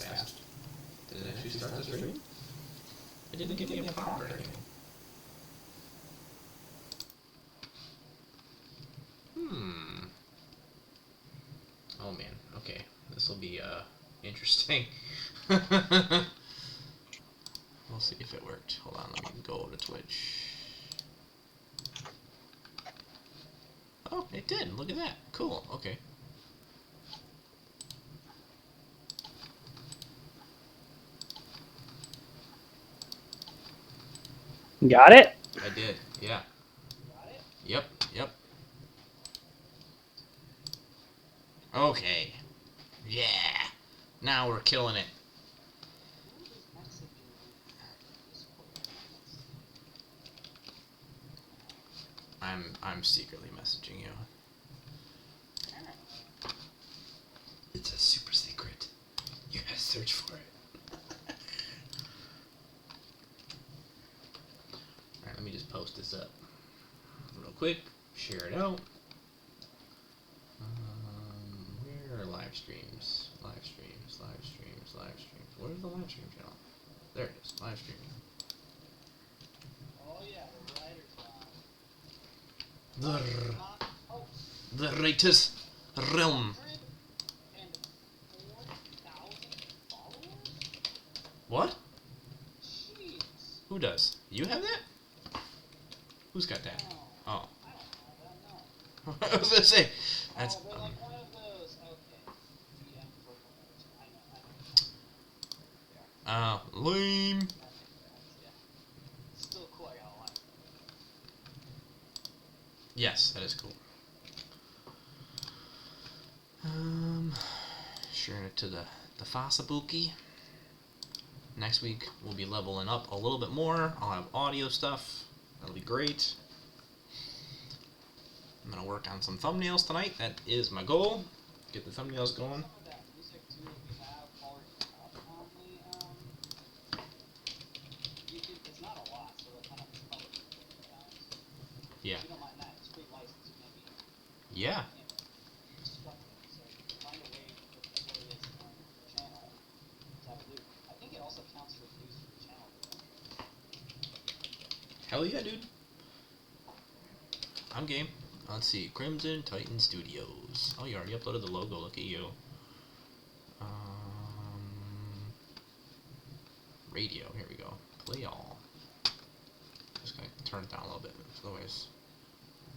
fast. Did it actually start the stream? It didn't give me a prompt or anything. Oh man, okay. This will be, interesting. We'll see if it worked. Hold on, let me go over to Twitch. Oh, it did. Look at that. Cool. Okay. Got it? I did. Yeah. Yep. Yep. Okay. Yeah. Now we're killing it. I'm secretly messaging you. It's a super secret. You gotta search for it. Alright, let me just post this up real quick. Share it out. Where are live streams? Live streams, live streams, live streams. Where's the live stream channel? There it is. Live streaming. Oh yeah, the writer's The writer's realm. What? Jeez. Who does? You have that? Who's got that? Oh. I don't know. I was gonna say, that's. They're like one of those. Okay. DM I know. Lame. Yeah. Still cool. I got a lot. Yes, that is cool. Sharing it to the Fasabuki. Next week we'll be leveling up a little bit more. I'll have audio stuff. That'll be great. I'm gonna work on some thumbnails tonight. That is my goal. Get the thumbnails going. Some of that music too that we have already up on the YouTube. It's not a lot, so it kind of covers it. Yeah. If you don't mind that, it's free license, maybe. Yeah. Destruct it. So if you can find a way to put the playlists on the channel to have a loop. I think it also counts for views for the channel. Hell yeah, dude. I'm game. Let's see. Crimson Titan Studios. Oh, you already uploaded the logo. Look at you. Radio. Here we go. Play all. Just gonna turn it down a little bit. Otherwise,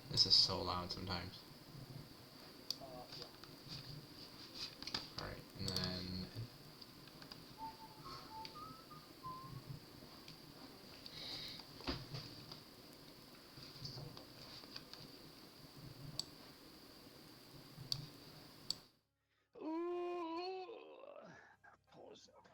this is so loud sometimes. Yeah. Alright, and then... Pause up.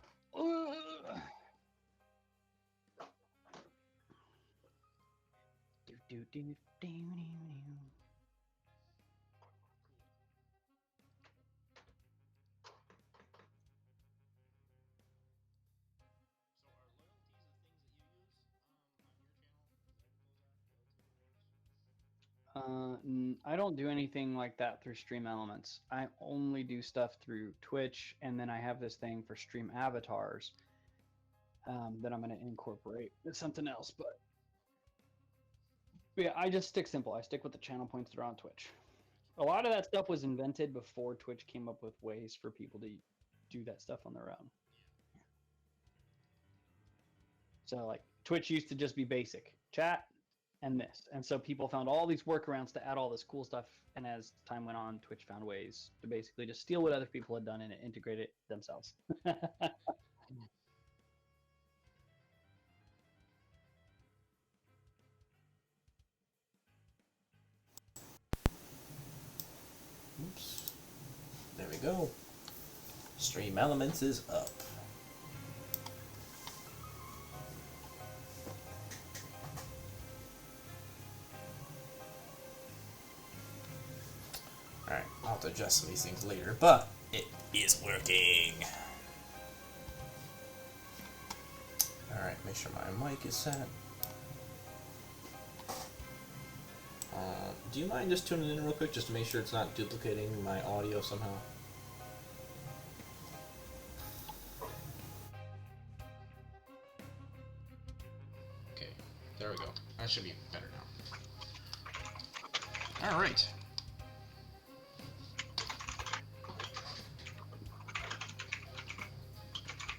I don't do anything like that through Stream Elements. I only do stuff through Twitch, and then I have this thing for Stream Avatars that I'm going to incorporate with something else. But yeah, I just stick simple. I stick with the channel points that are on Twitch. A lot of that stuff was invented before Twitch came up with ways for people to do that stuff on their own. So like Twitch used to just be basic chat and this. And so people found all these workarounds to add all this cool stuff. And as time went on, Twitch found ways to basically just steal what other people had done and integrate it themselves. Oops. There we go. Stream Elements is up. Alright, I'll have to adjust some of these things later, but it is working. Alright, make sure my mic is set. Do you mind just tuning in real quick just to make sure it's not duplicating my audio somehow? There we go. That should be better now. All right.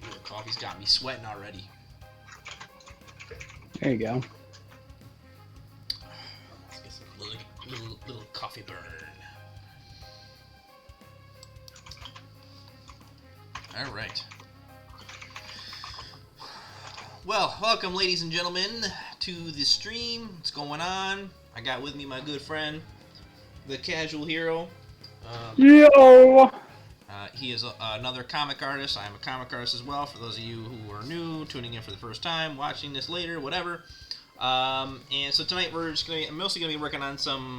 Ooh, the coffee's got me sweating already. There you go. Let's get some little coffee burn. All right. Well, welcome, ladies and gentlemen, to the stream. What's going on? I got with me my good friend, the Casual Hero. Yo! He is another comic artist. I'm a comic artist as well. For those of you who are new, tuning in for the first time, watching this later, whatever. And so tonight I'm mostly gonna be working on some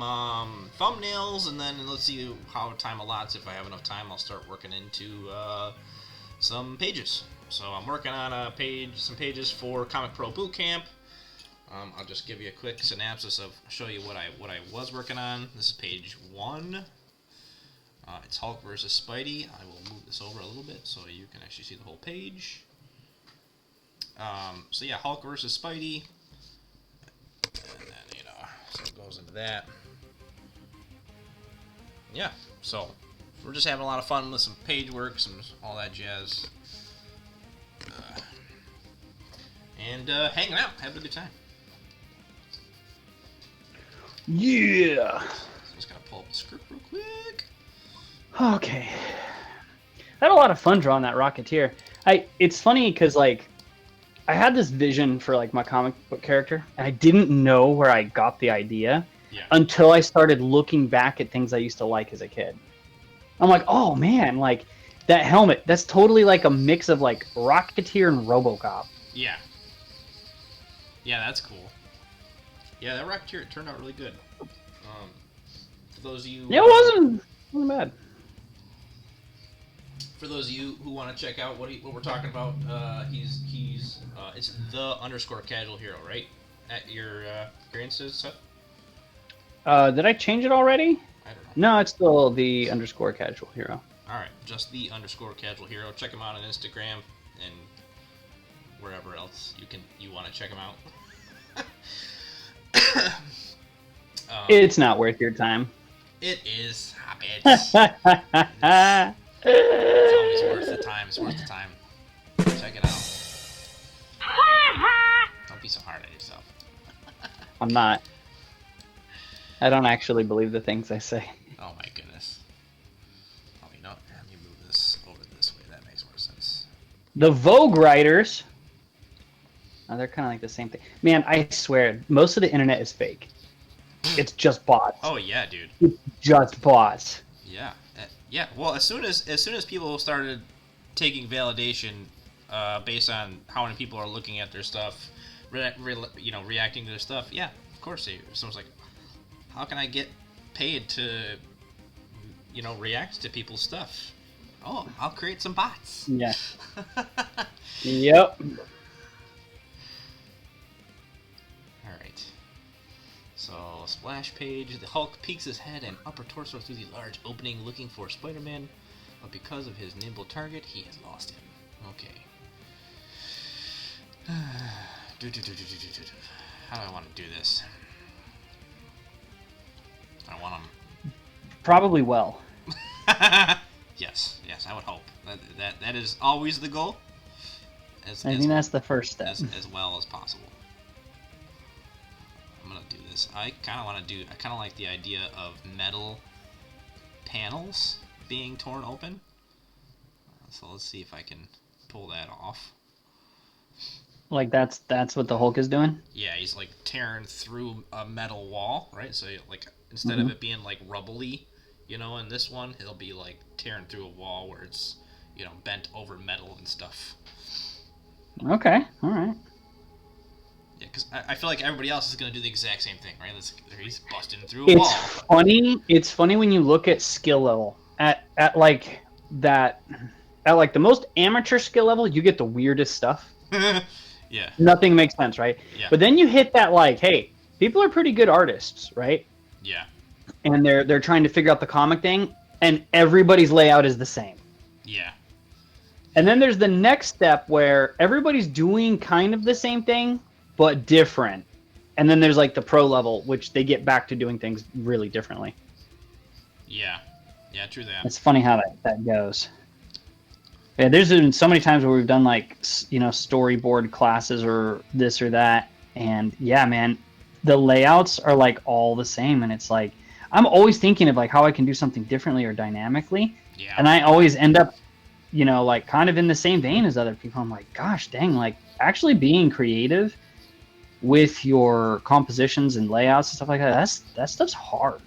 thumbnails, and then let's see how time allots. If I have enough time, I'll start working into some pages. So I'm working on some pages for Comic Pro Bootcamp. I'll just give you a quick synopsis show you what I was working on. This is page 1. It's Hulk versus Spidey. I will move this over a little bit so you can actually see the whole page. So yeah, Hulk versus Spidey. And then, so it goes into that. Yeah, so we're just having a lot of fun with some page work, some all that jazz. And hanging out, having a good time. Yeah! So just gotta pull up the script real quick. Okay. I had a lot of fun drawing that Rocketeer. It's funny because, like, I had this vision for, like, my comic book character, and I didn't know where I got the idea until I started looking back at things I used to like as a kid. I'm like, oh, man, like, that helmet, that's totally like a mix of, like, Rocketeer and RoboCop. Yeah. Yeah, that's cool. Yeah, that Rocketeer, it turned out really good. For those of you... Yeah, it wasn't bad. For those of you who want to check out what we're talking about, it's _casual hero, right? At your Insta stuff? Did I change it already? I don't know. No, it's still the _casual hero. Alright, just the _casual hero. Check him out on Instagram and wherever else you want to check him out. It's not worth your time. It is. It's always worth the time. It's worth the time. Check it out. Don't be so hard on yourself. I'm not. I don't actually believe the things I say. Oh my goodness. Oh, you know, let me move this over this way. That makes more sense. The Vogue writers. Oh, they're kind of like the same thing. Man, I swear, most of the internet is fake. It's just bots. Oh yeah, dude. It's just bots. Yeah, yeah. Well, as soon as people started taking validation based on how many people are looking at their stuff, reacting to their stuff. Yeah, of course. Someone's like, how can I get paid to, react to people's stuff? Oh, I'll create some bots. Yeah. Yep. Alright. So, splash page. The Hulk peeks his head and upper torso through the large opening looking for Spider-Man, but because of his nimble target, he has lost him. Okay. How do I want to do this? I want him... Probably well. Yes, I would hope. That is always the goal. I think that's the first step. As well as possible. I'm gonna do this. I kind of like the idea of metal panels being torn open. So let's see if I can pull that off. Like that's what the Hulk is doing? Yeah, he's like tearing through a metal wall, right? So like instead of it being like rubbly, in this one, it'll be like tearing through a wall where it's, bent over metal and stuff. Okay, all right. Yeah, because I feel like everybody else is going to do the exact same thing, right? He's busting through a wall. It's funny when you look at skill level. At like the most amateur skill level, you get the weirdest stuff. Yeah. Nothing makes sense, right? Yeah. But then you hit that hey, people are pretty good artists, right? Yeah. And they're trying to figure out the comic thing, and everybody's layout is the same. Yeah. And then there's the next step where everybody's doing kind of the same thing, but different. And then there's like the pro level, which they get back to doing things really differently. Yeah. Yeah, true that. It's funny how that goes. Yeah, there's been so many times where we've done like, storyboard classes or this or that. And yeah, man, the layouts are like all the same. And it's like, I'm always thinking of like how I can do something differently or dynamically. Yeah. And I always end up, like kind of in the same vein as other people. I'm like, gosh, dang, like actually being creative with your compositions and layouts and stuff like that stuff's hard.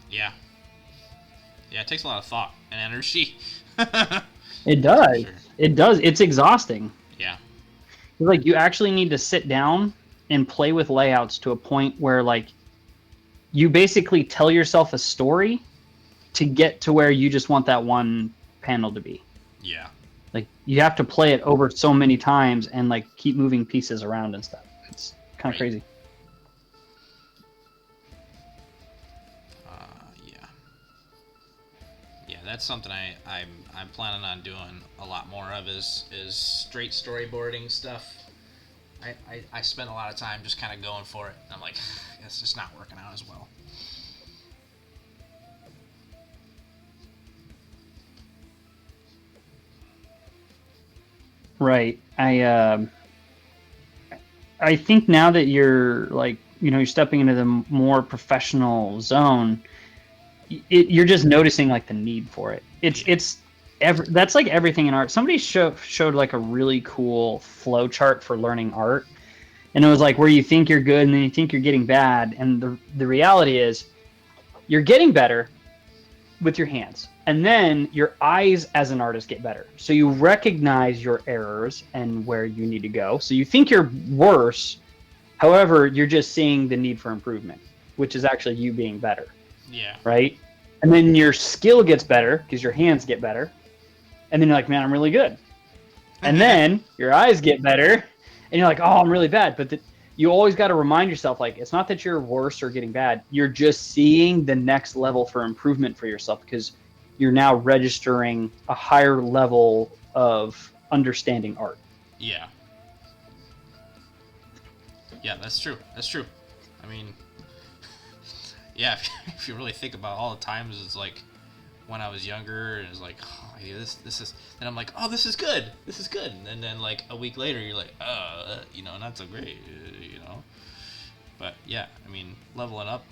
Yeah. Yeah, it takes a lot of thought and energy. It does. Sure. It does. It's exhausting. Yeah. Like you actually need to sit down and play with layouts to a point where like you basically tell yourself a story to get to where you just want that one panel to be. Yeah. Like you have to play it over so many times and like keep moving pieces around and stuff. It's kind of crazy. Yeah. Yeah, that's something I'm planning on doing a lot more of is straight storyboarding stuff. I spent a lot of time just kind of going for it. And I'm like, it's just not working out as well. Right. I think now that you're like, you're stepping into the more professional zone, you're just noticing like the need for it. That's like everything in art. Somebody showed like a really cool flow chart for learning art, and it was like where you think you're good and then you think you're getting bad, and the reality is you're getting better with your hands, and then your eyes as an artist get better. So you recognize your errors and where you need to go. So you think you're worse, however, you're just seeing the need for improvement, which is actually you being better. Yeah. Right? And then your skill gets better because your hands get better. And then you're like, man, I'm really good. And then your eyes get better and you're like, oh, I'm really bad. But you always got to remind yourself, like, it's not that you're worse or getting bad. You're just seeing the next level for improvement for yourself because you're now registering a higher level of understanding art. Yeah. Yeah, that's true. That's true. I mean, yeah, if you really think about all the times it's like when I was younger and it's like, oh, yeah, this is, and I'm like, oh, this is good, and then like a week later you're like, not so great, but yeah, I mean, leveling up,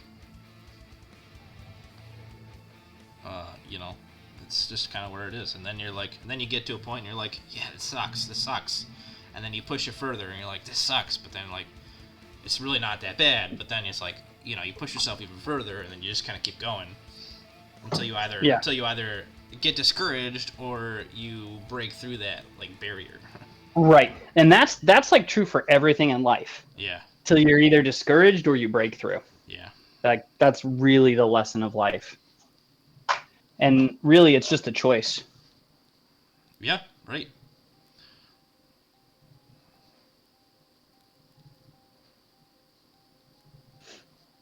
it's just kind of where it is, and then you're like, and then you get to a point and you're like, yeah, this sucks, and then you push it further and you're like, this sucks, but then like, it's really not that bad, but then it's like, you push yourself even further, and then you just kind of keep going until you either get discouraged or you break through that like barrier. Right, and that's like true for everything in life. Yeah. Till you're either discouraged or you break through. Yeah. Like that's really the lesson of life. And really, it's just a choice. Yeah. Right.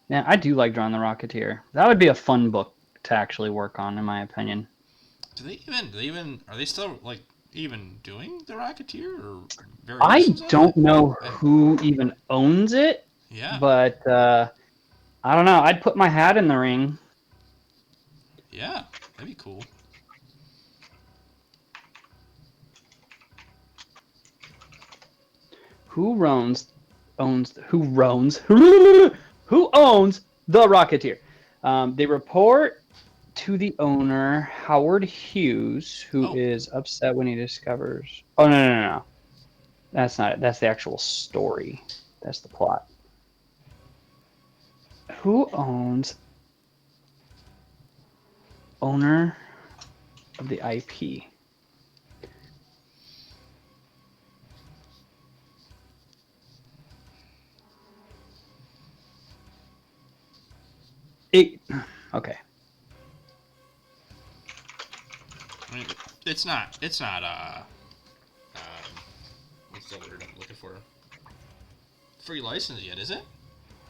Yeah, I do like Drawing the Rocketeer. That would be a fun book to actually work on, in my opinion. Are they still like even doing the Rocketeer or I don't know who even owns it. Yeah. But I don't know. I'd put my hat in the ring. Yeah, that'd be cool. Who owns the Rocketeer? They report to the owner, Howard Hughes, who is upset when he discovers... Oh, no. That's not it. That's the actual story. That's the plot. Who owns... Owner of the IP? Okay. I mean, it's not what's the word I'm looking for? Free license yet, is it?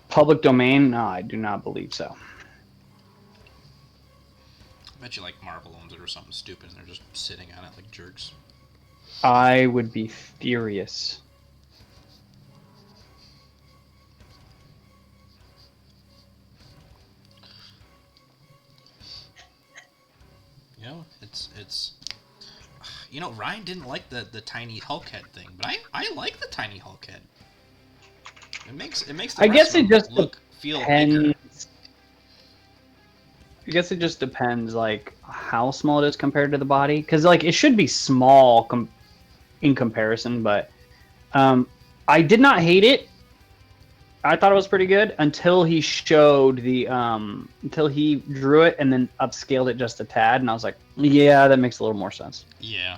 Public domain? No, I do not believe so. I bet you like Marvel owns it or something stupid and they're just sitting on it like jerks. I would be furious. it's Ryan didn't like the tiny Hulk head thing, but I like the tiny Hulk head. It makes the I rest guess of it them just feel bigger. depends. I guess it just depends, like, how small it is compared to the body. Because, like, it should be small in comparison, but I did not hate it. I thought it was pretty good until he showed until he drew it and then upscaled it just a tad, and I was like, yeah, that makes a little more sense. Yeah.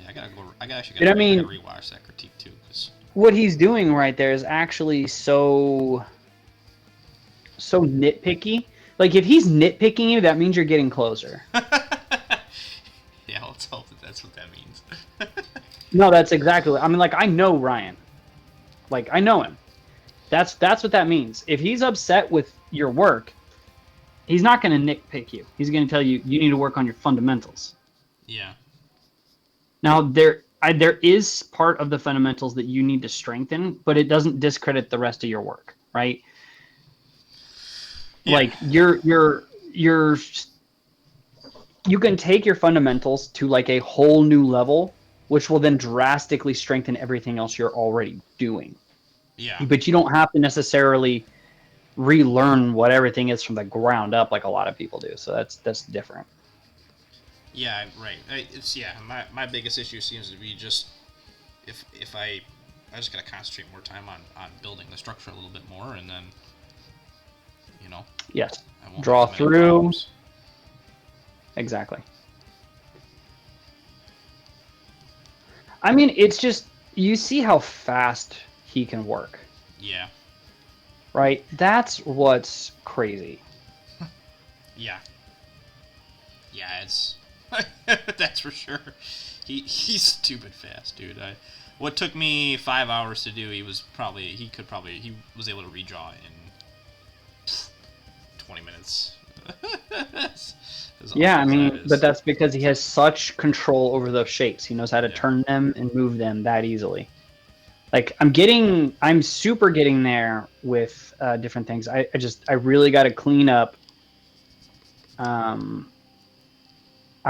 Yeah, I gotta rewatch that critique too, because What he's doing right there is actually so nitpicky. Like, if he's nitpicking you, that means you're getting closer. yeah, let's hope that's what that means. No, that's exactly what I mean. Like, I know Ryan. Like, I know him. That's what that means. If he's upset with your work, he's not going to nitpick you. He's going to tell you need to work on your fundamentals. Yeah. Now, there is part of the fundamentals that you need to strengthen, but it doesn't discredit the rest of your work, right? Yeah. Like, you can take your fundamentals to, like, a whole new level, which will then drastically strengthen everything else you're already doing. Yeah. But you don't have to necessarily relearn what everything is from the ground up like a lot of people do. So that's different. Yeah, right. My biggest issue seems to be just if I just gotta concentrate more time on building the structure a little bit more, and then Yes. I won't Draw have as many through. problems. Exactly. I mean, it's just, you see how fast he can work, Yeah. right? That's what's crazy. Yeah. Yeah, it's that's for sure. He's stupid fast, dude. What took me 5 hours to do, he was able to redraw in 20 minutes. Yeah, I mean, but that's because he has such control over those shapes. He knows how to turn them and move them that easily. Like, I'm super getting there with different things. I really got to clean up. I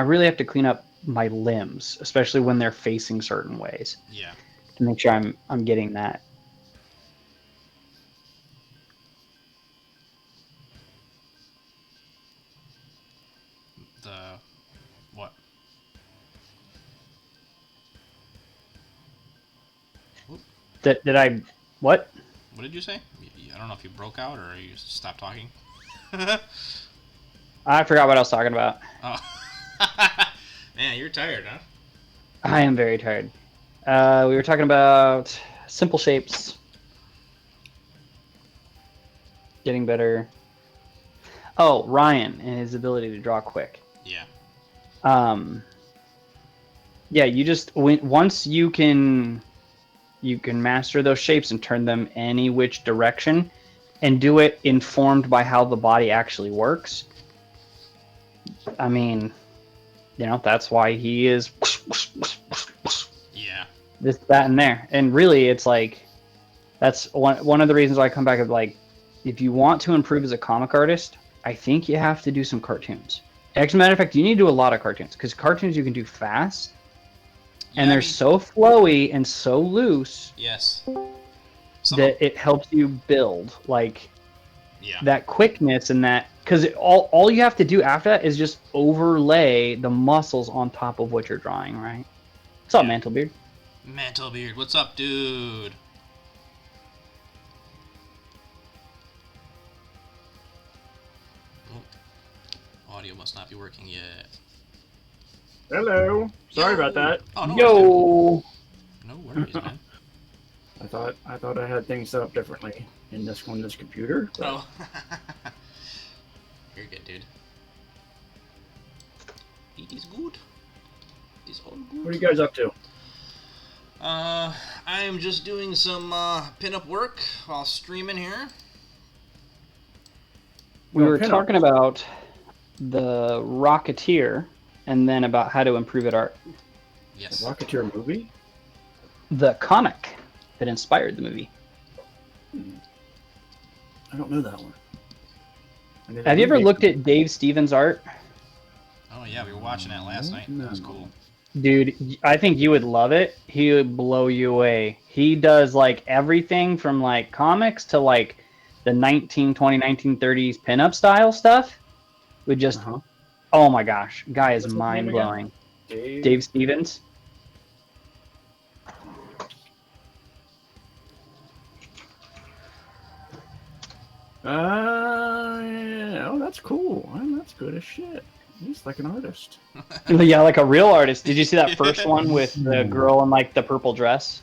really have to clean up my limbs, especially when they're facing certain ways. Yeah. To make sure I'm getting that. What? Did I what? What did you say? I don't know if you broke out or you stopped talking. I forgot what I was talking about. Oh. Man, you're tired, huh? I am very tired. We were talking about simple shapes. Getting better. Oh, Ryan and his ability to draw quick. Yeah. Yeah, once you can master those shapes and turn them any which direction and do it informed by how the body actually works. I mean, that's why he is Yeah. this, that, and there. And really, it's like, that's one of the reasons why I come back of, like, if you want to improve as a comic artist, I think you have to do some cartoons. As a matter of fact, you need to do a lot of cartoons, because cartoons you can do fast, and they're so flowy and so loose. Yes. That it helps you build, like, yeah, that quickness, and that, because all you have to do after that is just overlay the muscles on top of what you're drawing, right? What's up, Mantlebeard? Mantlebeard, what's up, dude? Oh, audio must not be working yet. Hello. Sorry about that. Oh, no Yo. worries, no worries, man. I thought I had things set up differently in this computer. But... Oh. You're good, dude. It is good. It is all good. What are you guys up to? I am just doing some pinup work while streaming here. We were talking about the Rocketeer, and then about how to improve at art. Yes. The Rocketeer movie? The comic that inspired the movie. I don't know that one. Have you ever looked at Dave Stevens' art? Oh yeah, we were watching that last night. That was cool. Dude, I think you would love it. He would blow you away. He does like everything from like comics to like the 1920, 1930s pinup style stuff. With just, oh my gosh, guy is What's his name mind again? blowing. Dave. Dave Stevens. Yeah. Oh, that's cool. Well, that's good as shit. He's like an artist. Yeah, like a real artist. Did you see that first one with the girl in like the purple dress?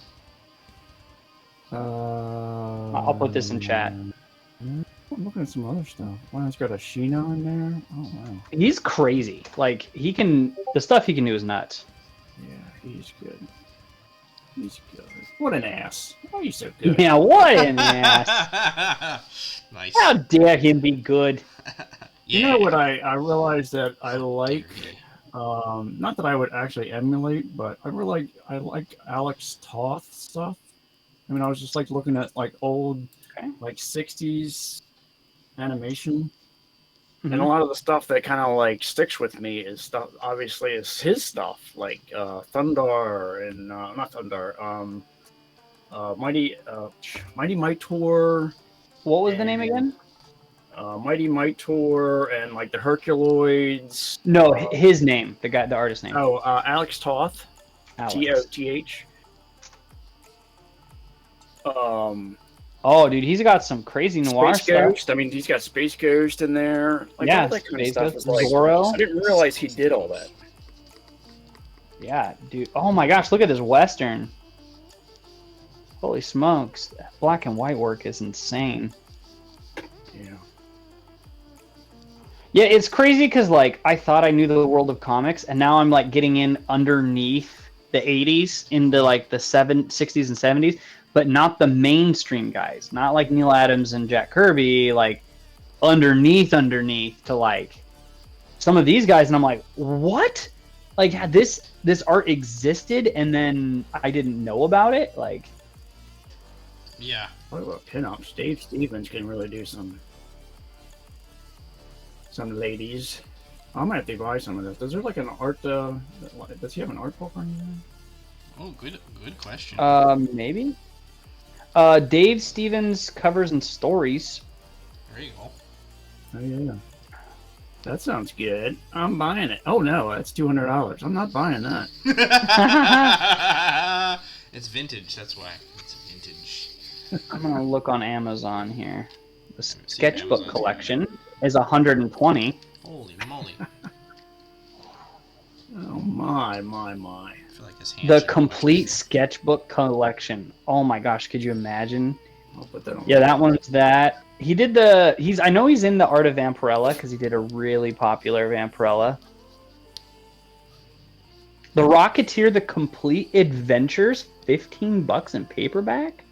I'll put this in chat. I'm looking at some other stuff. Wow, it's got a Sheena in there. Oh wow. He's crazy. Like he can, the stuff he can do is nuts. Yeah, he's good. He's good. What an ass. Oh, he's so good. Yeah, what an ass. Nice. How dare him be good? Yeah. You know what I realized that I like, not that I would actually emulate, but I like Alex Toth stuff. I mean, I was just like looking at like old, like 60s animation. And a lot of the stuff that kind of like sticks with me is stuff, obviously, is his stuff, like Thundar and not Thundar, Mighty Might Tour. What was the name again? Mighty Might Tour and like the Herculoids. No, his name, the artist name. Oh, Alex Toth. Alex. Toth. Oh, dude, he's got some crazy noir Space stuff. Ghost. I mean, he's got Space Ghost in there. Like, Yeah, all that kind of Space stuff Ghost, is like, Zorro. I didn't realize he did all that. Yeah, dude. Oh my gosh, look at this Western. Holy smokes. Black and white work is insane. Yeah. Yeah, it's crazy because, like, I thought I knew the world of comics, and now I'm, like, getting in underneath the 80s into, like, the 60s and 70s, but not the mainstream guys. Not like Neil Adams and Jack Kirby, like, underneath to, like, some of these guys, and I'm like, what? Like, this art existed, and then I didn't know about it? Like... Yeah. What about pinups? Dave Stevens can really do some ladies. I might have to buy some of this. Is there like an art? Does he have an art book or anything? Oh, good question. Maybe. Dave Stevens covers and stories. There you go. Oh yeah. That sounds good. I'm buying it. Oh no, that's $200. I'm not buying that. It's vintage. That's why it's vintage. I'm gonna look on Amazon here. The see if sketchbook Amazon's collection is 120. Holy moly! Oh my. I feel like his hands The are complete sketchbook collection. Oh my gosh, could you imagine? I'll put that on. Yeah, that one's that. He did I know he's in the Art of Vampirella because he did a really popular Vampirella. The Rocketeer, The Complete Adventures, $15 in paperback?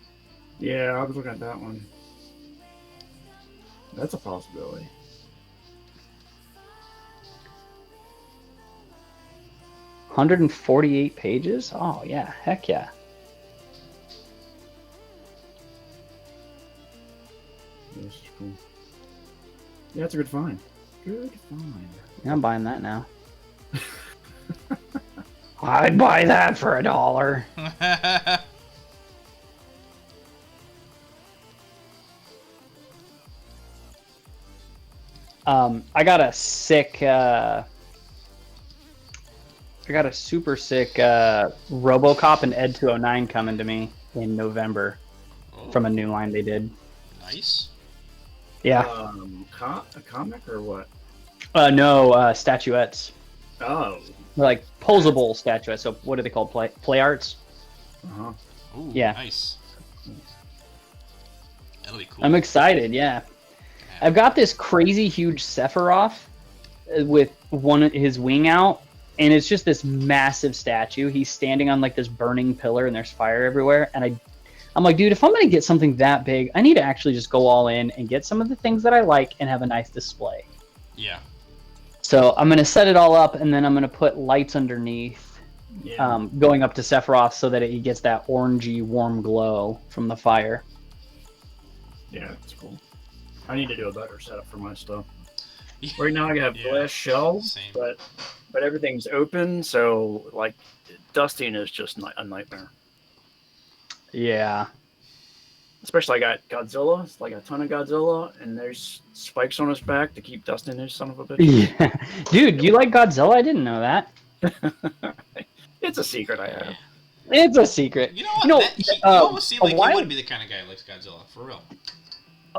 Yeah, I was looking at that one. That's a possibility. $148 pages? Oh yeah, heck yeah. This is cool. Yeah, it's a good find. Good find. Yeah, I'm buying that now. I'd buy that for $1. I got a super sick RoboCop and Ed 209 coming to me in November from a new line they did. Nice. Yeah. A comic or what? No, statuettes. Oh. They're like posable statuettes. So what are they called? Play arts? Uh-huh. Ooh, Yeah. Nice. That'll be cool. I'm excited, yeah. I've got this crazy huge Sephiroth with his wing out, and it's just this massive statue. He's standing on like this burning pillar, and there's fire everywhere. And I'm like, dude, if I'm gonna get something that big, I need to actually just go all in and get some of the things that I like and have a nice display. Yeah. So I'm gonna set it all up, and then I'm gonna put lights underneath, Yeah. going up to Sephiroth so that he gets that orangey warm glow from the fire. Yeah, that's cool. I need to do a better setup for my stuff. Right now I have Yeah, glass shelves, same. but everything's open, so like dusting is just a nightmare. Yeah. Especially I got Godzilla, it's like a ton of Godzilla, and there's spikes on his back to keep dusting his son of a bitch. Yeah. Dude, you like Godzilla? I didn't know that. It's a secret I Yeah. have. It's a secret. You know what? You know, You almost seem a like he while. would be the kind of guy who likes Godzilla, for real.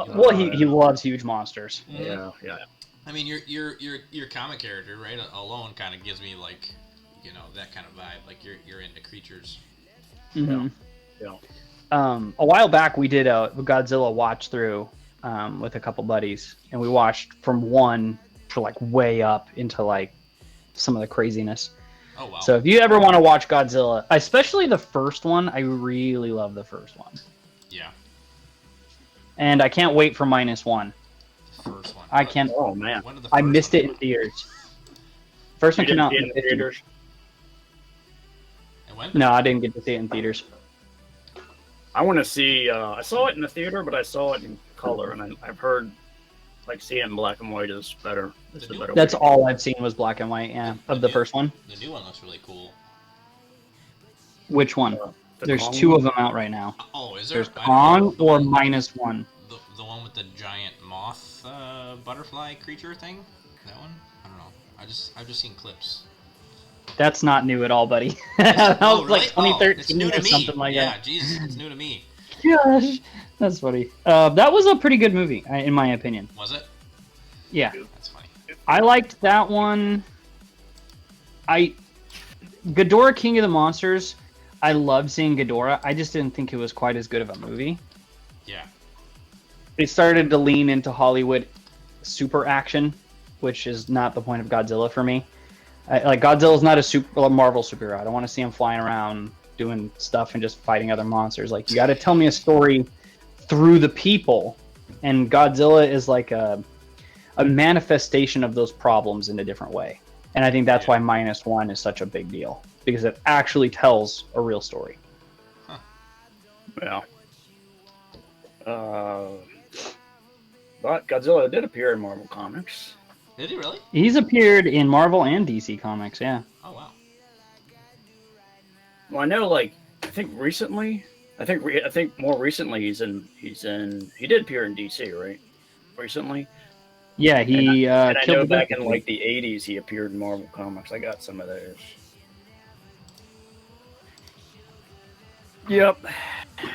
Well, he loves huge monsters. Mhm. Yeah. I mean, your comic character, right, alone kind of gives me like, that kind of vibe. Like you're into creatures. Mm-hmm. Yeah. A while back, we did a Godzilla watch through with a couple buddies, and we watched from 1 to like way up into like some of the craziness. Oh wow. So if you ever want to watch Godzilla, especially the first one, I really love the first one. Yeah. And I can't wait for -1. The first one. I can't. Oh man, When did the I first missed one it come in out? theaters. First one you came didn't out see it in in the the theaters. And when? No, I didn't get to see it in theaters. I want to see. I saw it in the theater, but I saw it in color, and I've heard like seeing it in black and white is better. It's the better. That's way. all I've seen was black and white. Yeah, of the first one. The new one looks really cool. Which one? The There's Kong 2 one? of them out right now. Oh, is there? There's I don't know. Kong or -1. The one with the giant moth butterfly creature thing. That one. I don't know. I've just seen clips. That's not new at all, buddy. That was really? like 2013 it's new or to me. something like yeah, that. Jesus, it's new to me. Gosh, that's funny. That was a pretty good movie, in my opinion. Was it? Yeah, That's funny. I liked that one. Ghidorah, King of the Monsters. I loved seeing Ghidorah. I just didn't think it was quite as good of a movie. Yeah. It started to lean into Hollywood super action, which is not the point of Godzilla for me. Like Godzilla's not a Marvel superhero. I don't want to see him flying around doing stuff and just fighting other monsters. Like you got to tell me a story through the people, and Godzilla is like a manifestation of those problems in a different way. And I think that's why -1 is such a big deal, because it actually tells a real story. Yeah. But Godzilla did appear in Marvel Comics. Did he really? He's appeared in Marvel and DC comics, yeah. Oh wow. Well, I know, like I think recently. I think more recently he did appear in DC, right? Recently. Yeah, he And I killed know the back Joker. in like the '80s he appeared in Marvel Comics. I got some of those. Yep.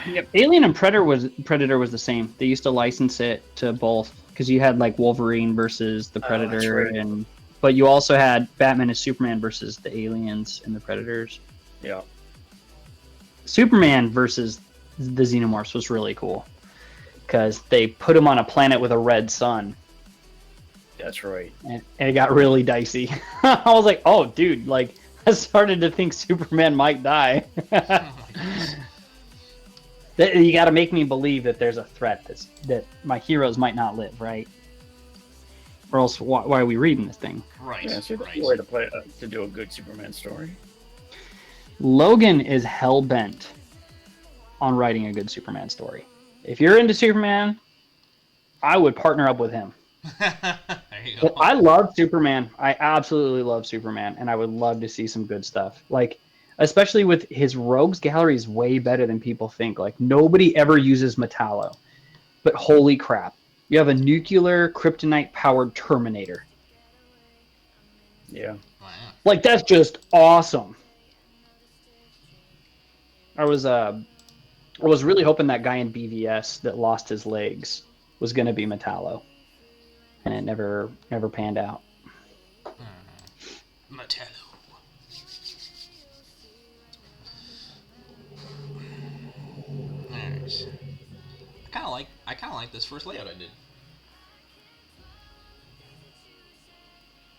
Yep. Alien and Predator was the same. They used to license it to both because you had like Wolverine versus the Predator, that's right. but you also had Batman and Superman versus the aliens and the Predators. Yeah. Superman versus the Xenomorphs was really cool because they put him on a planet with a red sun, That's right. and it got really dicey. I was like, "Oh, dude!" Like I started to think Superman might die. You got to make me believe that there's a threat that my heroes might not live, right? Or else, why are we reading this thing? Right. Yeah, so right. the way to do a good Superman story. Logan is hell bent on writing a good Superman story. If you're into Superman, I would partner up with him. There you go. I love Superman. I absolutely love Superman, and I would love to see some good stuff. Like, especially with his rogues gallery is way better than people think. Like, nobody ever uses Metallo, but holy crap, you have a nuclear kryptonite powered Terminator. Yeah. Wow. Like, that's just awesome. I was really hoping that guy in BVS that lost his legs was going to be Metallo, and it never panned out. Metallo. Alright. I kinda like this first layout I did.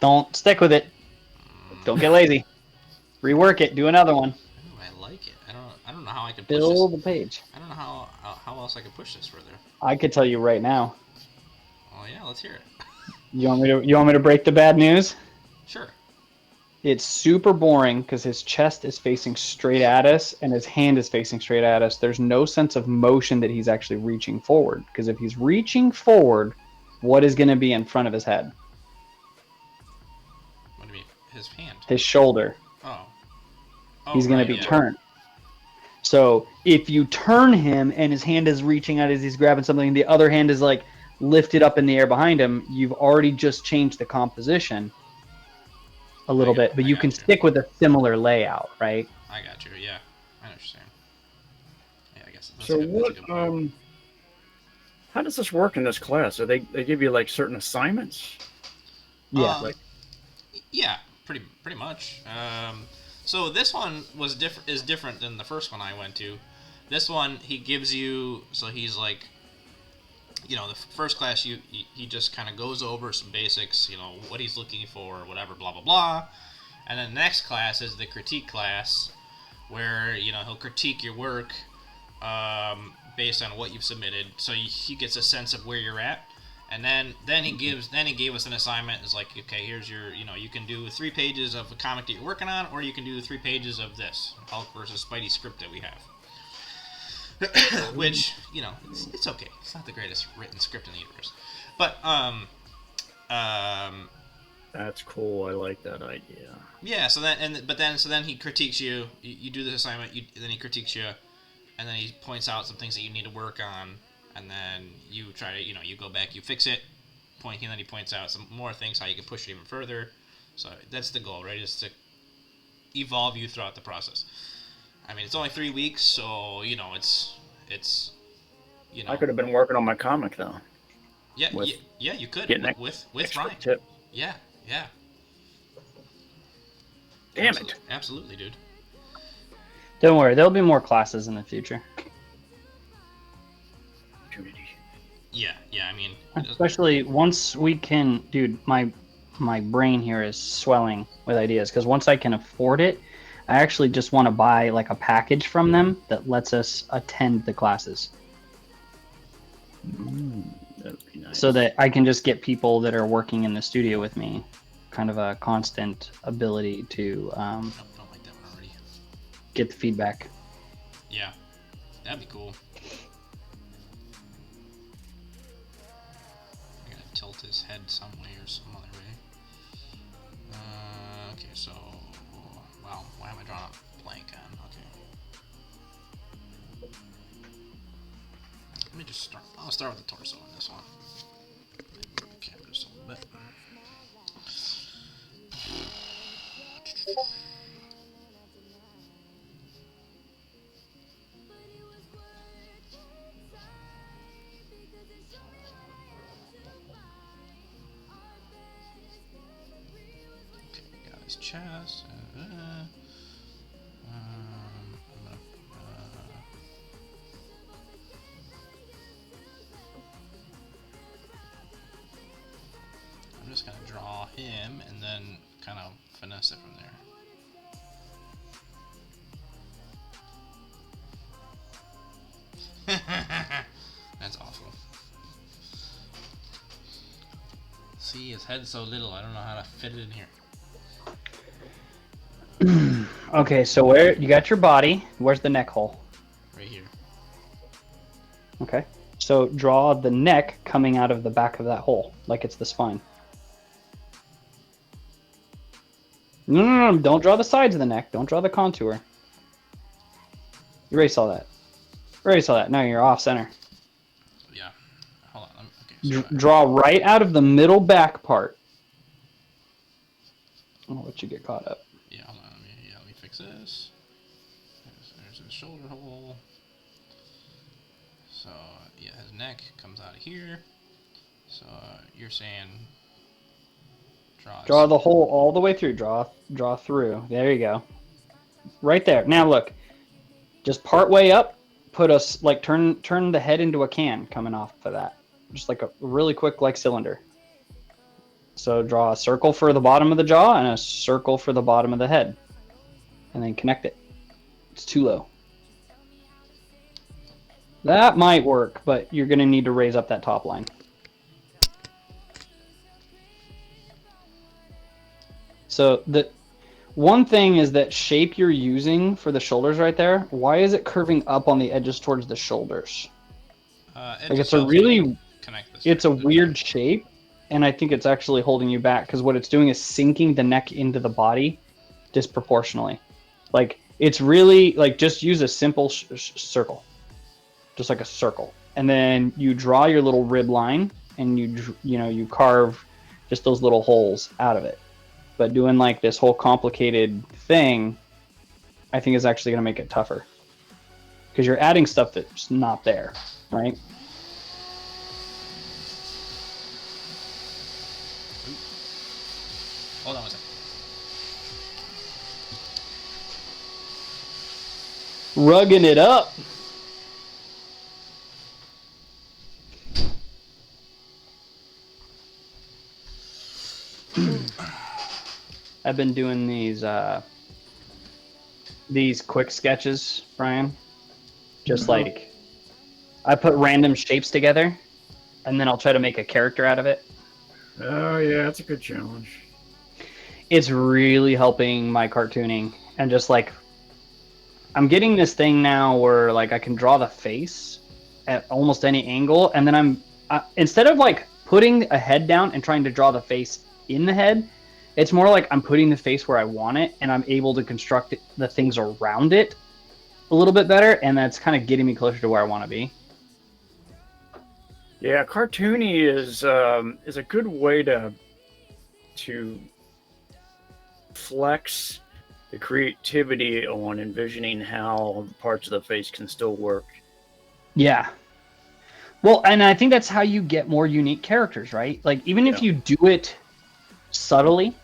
Don't stick with it. Don't get lazy. Rework it. Do another one. Ooh, I like it. I don't know how I could push Fill this. the page. I don't know how else I could push this further. I could tell you right now. Oh yeah, let's hear it. You want me to break the bad news? Sure. It's super boring because his chest is facing straight at us and his hand is facing straight at us. There's no sense of motion that he's actually reaching forward. Because if he's reaching forward, what is going to be in front of his head? his hand? his shoulder. Oh. He's going right, to be yeah. turned. So if you turn him and his hand is reaching out as he's grabbing something, and the other hand is like lifted up in the air behind him, you've already just changed the composition a little bit, but you can stick with a similar layout, right? I got you. Yeah, I understand. Yeah, I guess that's So a good point. how does this work in this class? Are they give you like certain assignments? Yeah. Yeah, pretty much. So this one is different than the first one I went to. This one he gives you, so he's like, you know, the first class he just kind of goes over some basics, you know, what he's looking for, whatever, blah blah blah, and then the next class is the critique class, where you know he'll critique your work based on what you've submitted, so he gets a sense of where you're at. And then he gave us an assignment. It's like, okay, here's your, you know, you can do 3 pages of a comic that you're working on, or you can do 3 pages of this Hulk versus Spidey script that we have. Which, you know, it's okay. It's not the greatest written script in the universe, but That's cool. I like that idea. yeah. So then he critiques you. You do this assignment. Then he critiques you, and then he points out some things that you need to work on. And then you try to, you know, you go back, you fix it, and then he points out some more things, how you can push it even further. So that's the goal, right? Is to evolve you throughout the process. I mean, it's only 3 weeks, so, you know, it's you know. I could have been working on my comic though. Yeah, yeah, you could with Ryan. Tip. Yeah. Damn it. Absolutely, dude. Don't worry, there'll be more classes in the future. Yeah. I mean, especially once we can, dude. My brain here is swelling with ideas because once I can afford it, I actually just want to buy like a package from them that lets us attend the classes. That'd be nice. So that I can just get people that are working in the studio with me, kind of a constant ability to don't like that one already. Get the feedback. Yeah, that'd be cool. Tilt his head some way or some other way. Okay, so, well, why am I drawing a blank on? Okay. Let me just start. I'll start with the torso on this one. Move the camera just a little bit. Chest. I'm just gonna draw him and then kind of finesse it from there. That's awful. See, his head's so little, I don't know how to fit it in here. Okay, so where you got your body? Where's the neck hole? Right here. Okay, so draw the neck coming out of the back of that hole, like it's the spine. No, don't draw the sides of the neck. Don't draw the contour. Erase all that. Erase all that. No, you're off center. Yeah. Hold on. Okay. So Draw right out of the middle back part. I'll let you get caught up. Yeah, hold on. Let me fix this. There's his shoulder hole. So, yeah, his neck comes out of here. So, you're saying draw the hole all the way through. Draw through. There you go. Right there. Now look. Just part way up, put us like turn the head into a can coming off of that. Just like a really quick like cylinder. So draw a circle for the bottom of the jaw and a circle for the bottom of the head. And then connect it. It's too low. That might work, but you're going to need to raise up that top line. So the one thing is that shape you're using for the shoulders right there, why is it curving up on the edges towards the shoulders? Like it's a really, it's a weird shape. and I think it's actually holding you back because what it's doing is sinking the neck into the body disproportionately. Like it's really like just use a simple circle, just like a circle, and then you draw your little rib line, and you carve just those little holes out of it. But doing like this whole complicated thing, I think is actually going to make it tougher because you're adding stuff that's not there, right? Hold on one second. Rugging it up. I've been doing these quick sketches, Brian. Just like I put random shapes together, and then I'll try to make a character out of it. Oh yeah, that's a good challenge. It's really helping my cartooning, and just like I'm getting this thing now where like I can draw the face at almost any angle, and then instead of like putting a head down and trying to draw the face in the head, it's more like I'm putting the face where I want it, and I'm able to construct the things around it a little bit better, and that's kind of getting me closer to where I want to be. Yeah, cartoony is a good way to flex the creativity on envisioning how parts of the face can still work. Yeah. Well, and I think that's how you get more unique characters, right? Like even if you do it subtly,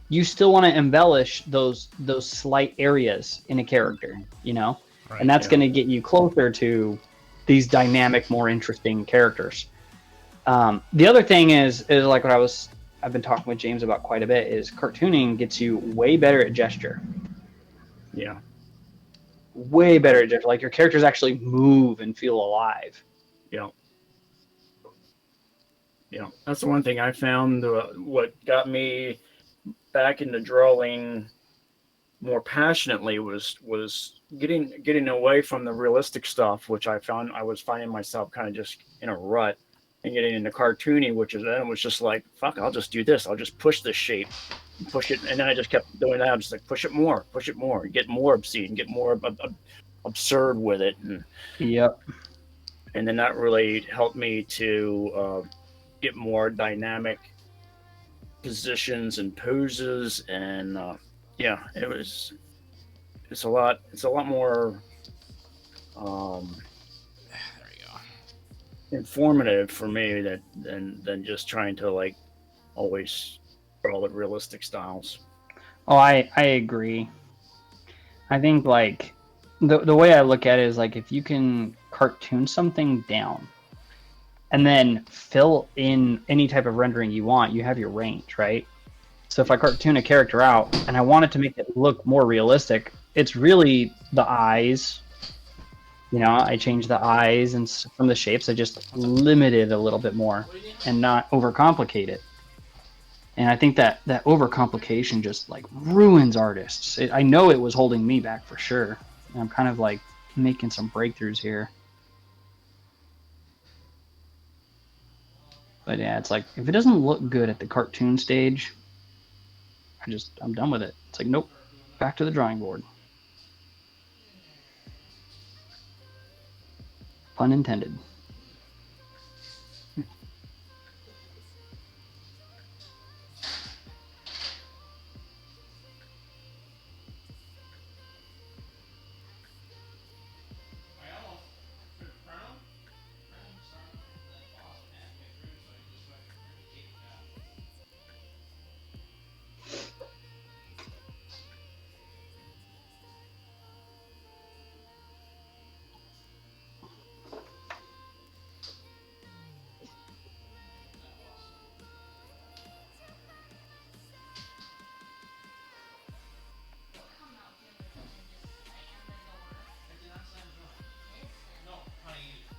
you still want to embellish those slight areas in a character, you know? Right, and that's going to get you closer to these dynamic, more interesting characters. The other thing is like what I've been talking with James about quite a bit is cartooning gets you way better at gesture. Yeah. Way better at gesture. Like your characters actually move and feel alive. Yeah. Yeah. That's the one thing I found. What got me back into drawing more passionately was getting away from the realistic stuff, which I found I was finding myself kind of just in a rut, and getting into cartoony, which is then it was just like, fuck, I'll just do this. I'll just push this shape, push it, and then I just kept doing that. I'm just like, push it more, get more obscene, get more absurd with it. Yep. And then that really helped me to get more dynamic positions and poses, and it's a lot more informative for me than just trying to like always draw the realistic styles. Oh, I agree. I think like the way I look at it is like if you can cartoon something down and then fill in any type of rendering you want, you have your range, right? So if I cartoon a character out and I wanted to make it look more realistic, it's really the eyes. You know, I changed the eyes, and from the shapes, I just limited a little bit more and not overcomplicate it. And I think that overcomplication just like ruins artists. I know it was holding me back for sure. And I'm kind of like making some breakthroughs here. But yeah, it's like if it doesn't look good at the cartoon stage, I'm done with it. It's like, nope, back to the drawing board. Pun intended.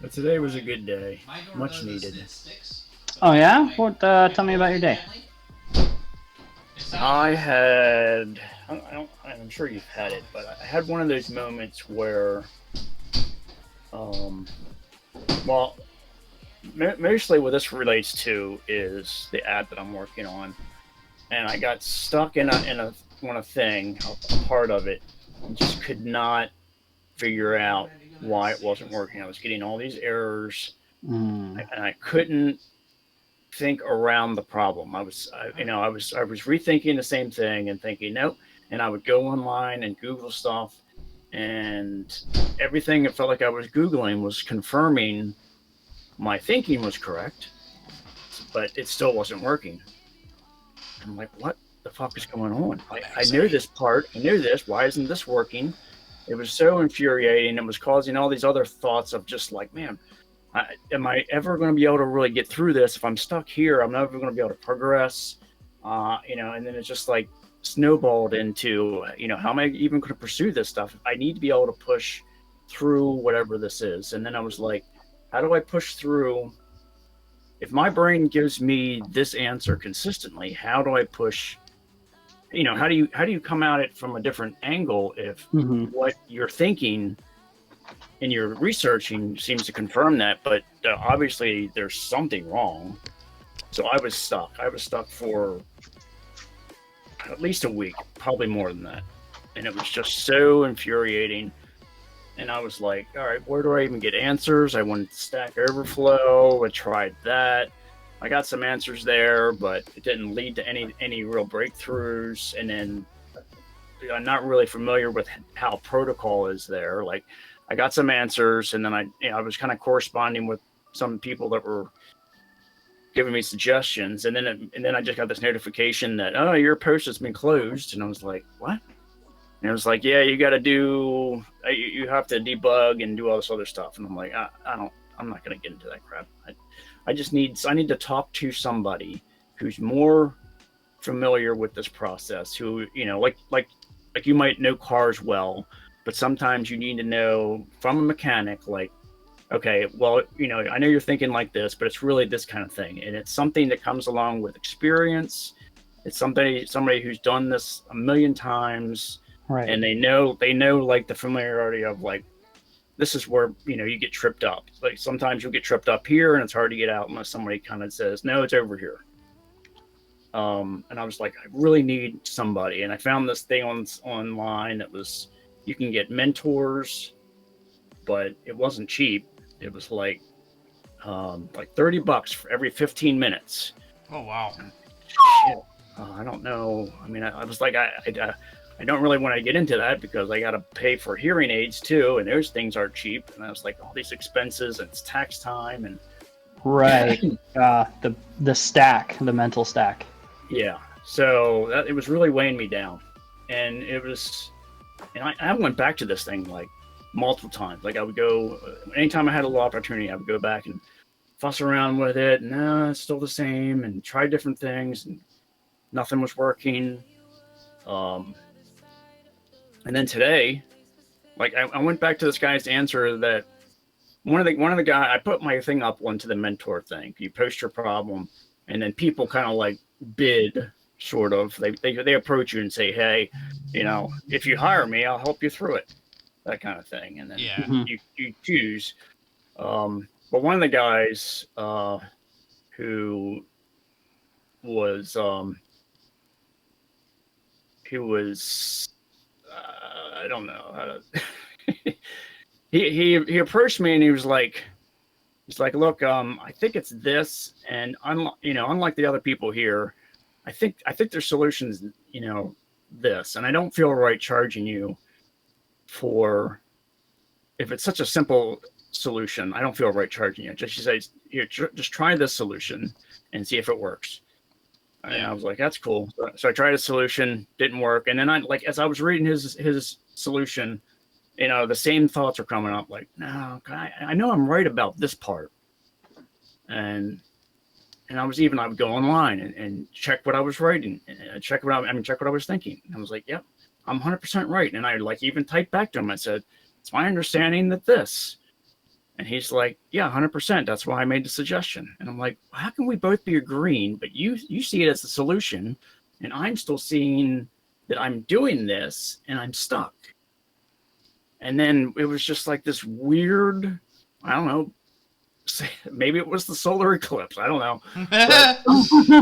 But today was a good day, much needed. Oh yeah? What? Tell me about your day. I had, I'm sure you've had it, but I had one of those moments where, well, mostly what this relates to is the ad that I'm working on, and I got stuck in a thing, a part of it, and just could not figure out why it wasn't working. I was getting all these errors, and I couldn't think around the problem. I was rethinking the same thing and thinking nope, and I would go online and Google stuff, and everything it felt like I was Googling was confirming my thinking was correct, but it still wasn't working. I'm like, what the fuck is going on? I knew this part. I knew this. Why isn't this working? It was so infuriating. It was causing all these other thoughts of just like, man, am I ever going to be able to really get through this? If I'm stuck here, I'm never going to be able to progress. And then it's just like snowballed into, how am I even going to pursue this stuff? I need to be able to push through whatever this is. And then I was like, how do I push through? If my brain gives me this answer consistently, how do I push? How do you come at it from a different angle if what you're thinking and you're researching seems to confirm that, but obviously there's something wrong. So I was stuck. I was stuck for at least a week, probably more than that. And it was just so infuriating. And I was like, all right, where do I even get answers? I went to Stack Overflow. I tried that. I got some answers there, but it didn't lead to any real breakthroughs. And then I'm not really familiar with how protocol is there. Like, I got some answers, and then I was kind of corresponding with some people that were giving me suggestions. And then I just got this notification that, oh, your post has been closed. And I was like, what? And it was like, yeah, you got to you have to debug and do all this other stuff. And I'm like, I'm not going to get into that crap. I need to talk to somebody who's more familiar with this process, who, like you might know cars well, but sometimes you need to know from a mechanic, like, okay, well, I know you're thinking like this, but it's really this kind of thing. And it's something that comes along with experience. It's somebody who's done this a million times. Right. And they know like the familiarity of like, this is where, you get tripped up. Like sometimes you'll get tripped up here and it's hard to get out unless somebody kind of says, no, it's over here. And I was like, I really need somebody. And I found this thing online that was, you can get mentors, but it wasn't cheap. It was like $30 for every 15 minutes. Oh, wow. Shit. I don't know. I mean, I was like, I don't really want to get into that because I got to pay for hearing aids too, and those things aren't cheap. And I was like, all these expenses, and it's tax time, and right, the mental stack. Yeah, so it was really weighing me down, and I went back to this thing like multiple times. Like I would go anytime I had a little opportunity, I would go back and fuss around with it. No, it's still the same, and try different things, and nothing was working. And then today, like I went back to this guy's answer that one of the guy, I put my thing up onto the mentor thing. You post your problem, and then people kind of like bid, sort of. They approach you and say, hey, if you hire me, I'll help you through it, that kind of thing. And then you choose. But one of the guys who was I don't know. He approached me and he was like, look, I think it's this, and unlike the other people here, I think their solution's this, and I don't feel right charging you for, if it's such a simple solution, I don't feel right charging you. She says, just try this solution and see if it works. And I was like, that's cool. So I tried a solution, didn't work. And then as I was reading his solution, the same thoughts are coming up. Like, no, I know I'm right about this part. And I would go online and check what I was writing, and check what I was thinking. And I was like, yep, I'm 100% right. And I even typed back to him. I said, it's my understanding that this. And he's like, yeah, 100%. That's why I made the suggestion. And I'm like, well, how can we both be agreeing, but you see it as a solution, and I'm still seeing that I'm doing this and I'm stuck. And then it was just like this weird, I don't know, maybe it was the solar eclipse. I don't know. But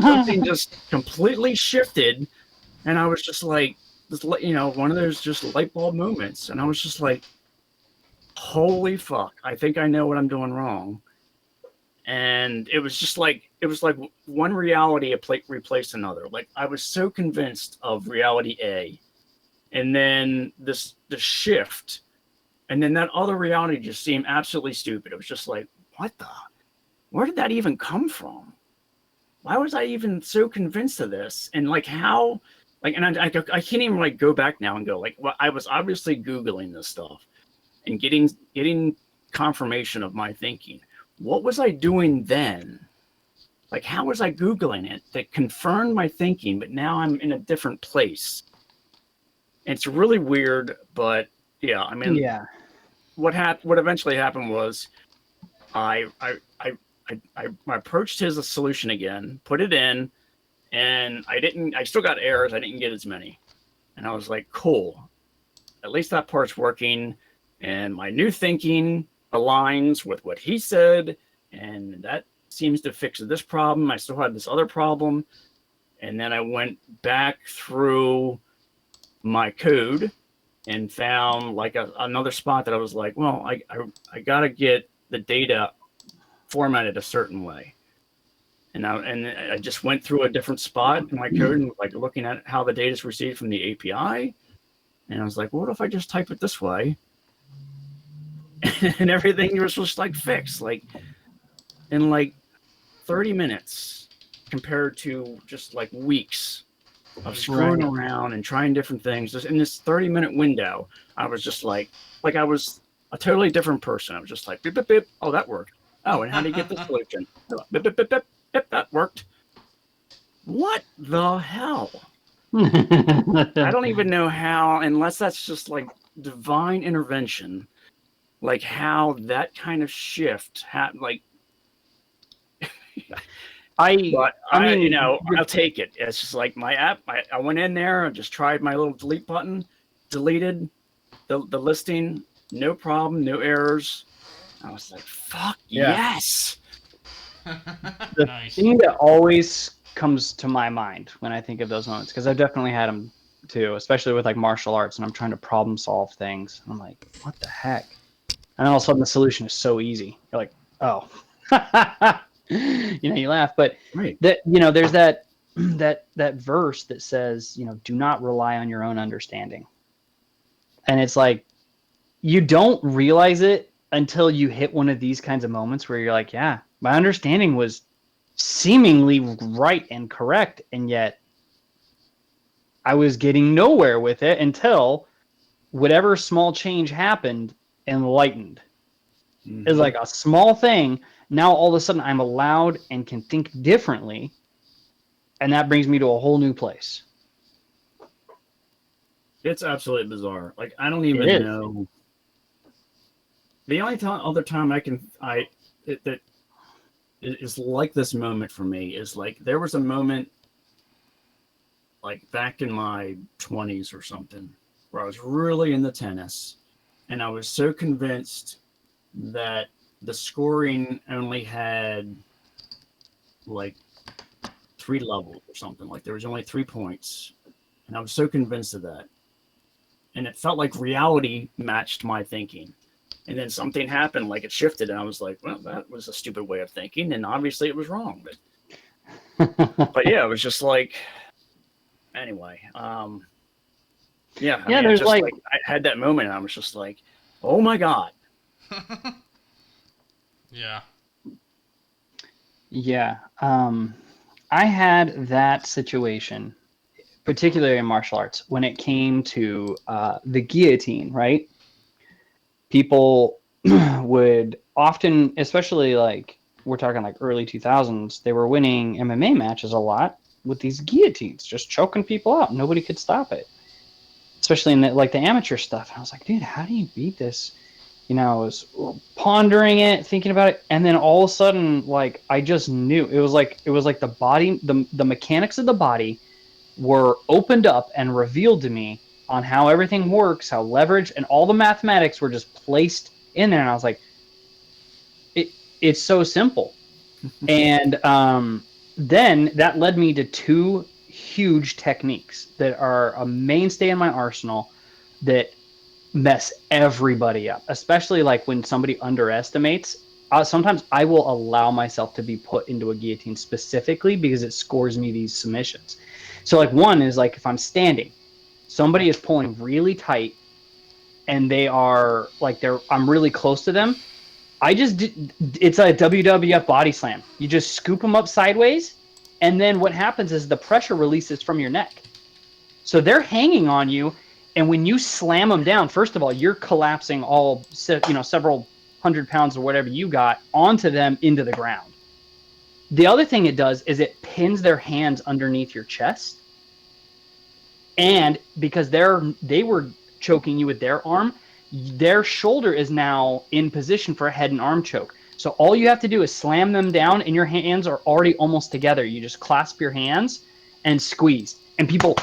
something just completely shifted, and I was just like, one of those just light bulb moments, and I was just like, holy fuck! I think I know what I'm doing wrong. And it was just like one reality replaced another. Like I was so convinced of reality A, and then the shift, and then that other reality just seemed absolutely stupid. It was just like, where did that even come from? Why was I even so convinced of this? And like how, like, and I can't even like go back now and go like, well, I was obviously Googling this stuff and getting confirmation of my thinking. What was I doing then? Like, how was I Googling it that confirmed my thinking, but now I'm in a different place? It's really weird, but yeah, I mean, what eventually happened was I approached his solution again, put it in, and I still got errors. I didn't get as many. And I was like, cool, at least that part's working. And my new thinking aligns with what he said, and that seems to fix this problem. I still had this other problem, and then I went back through my code and found like another spot that I was like, well, I gotta get the data formatted a certain way, and I just went through a different spot in my code and like looking at how the data is received from the API, and I was like, well, what if I just type it this way? And everything was just like fixed, like in like 30 minutes compared to just like weeks of screwing around and trying different things. Just in this 30-minute window, I was just like I was a totally different person. I was just like, beep, beep, beep. Oh, that worked. Oh, and how do you get the solution? Beep, beep, beep, beep, beep, that worked. What the hell? I don't even know how, unless that's just like divine intervention. Like how that kind of shift happened, like I mean, you know, I'll take it. It's just like my app. I went in there and just tried my little delete button, deleted the listing, no problem, no errors. I was like, fuck yes. The thing that always comes to my mind when I think of those moments, because I've definitely had them too, especially with like martial arts, and I'm trying to problem solve things. I'm like, what the heck? And then all of a sudden the solution is so easy. You're like, oh, you laugh, but that, there's that verse that says, do not rely on your own understanding. And it's like, you don't realize it until you hit one of these kinds of moments where you're like, yeah, my understanding was seemingly right and correct. And yet I was getting nowhere with it until whatever small change happened enlightened. Mm-hmm. It's like a small thing. Now all of a sudden I'm allowed and can think differently, and that brings me to a whole new place. It's absolutely bizarre. Like I don't even know. The only other time that is like this moment for me is like there was a moment like back in my 20s or something where I was really into tennis. And I was so convinced that the scoring only had like 3 levels or something. Like there was only 3 points. And I was so convinced of that. And it felt like reality matched my thinking. And then something happened, like it shifted. And I was like, well, that was a stupid way of thinking. And obviously it was wrong. But yeah, it was just like, anyway. Yeah, there's like I had that moment and I was just like, oh my God. Yeah. Yeah. I had that situation, particularly in martial arts, when it came to the guillotine, right? People would often, especially like we're talking like early 2000s, they were winning MMA matches a lot with these guillotines, just choking people out. Nobody could stop it. Especially in the amateur stuff. And I was like, dude, how do you beat this? I was pondering it, thinking about it, and then all of a sudden, like, I just knew. It was like the body, the mechanics of the body were opened up and revealed to me on how everything works, how leverage and all the mathematics were just placed in there. And I was like, it's so simple. And then that led me to two huge techniques that are a mainstay in my arsenal that mess everybody up, especially like when somebody underestimates. Sometimes I will allow myself to be put into a guillotine specifically because it scores me these submissions. So like one is like if I'm standing, somebody is pulling really tight and they are like I'm really close to them. It's a WWF body slam. You just scoop them up sideways, and then what happens is the pressure releases from your neck. So they're hanging on you, and when you slam them down, first of all, you're collapsing all, several 100 pounds or whatever you got onto them into the ground. The other thing it does is it pins their hands underneath your chest, and because they were choking you with their arm, their shoulder is now in position for a head and arm choke. So all you have to do is slam them down, and your hands are already almost together. You just clasp your hands and squeeze, and people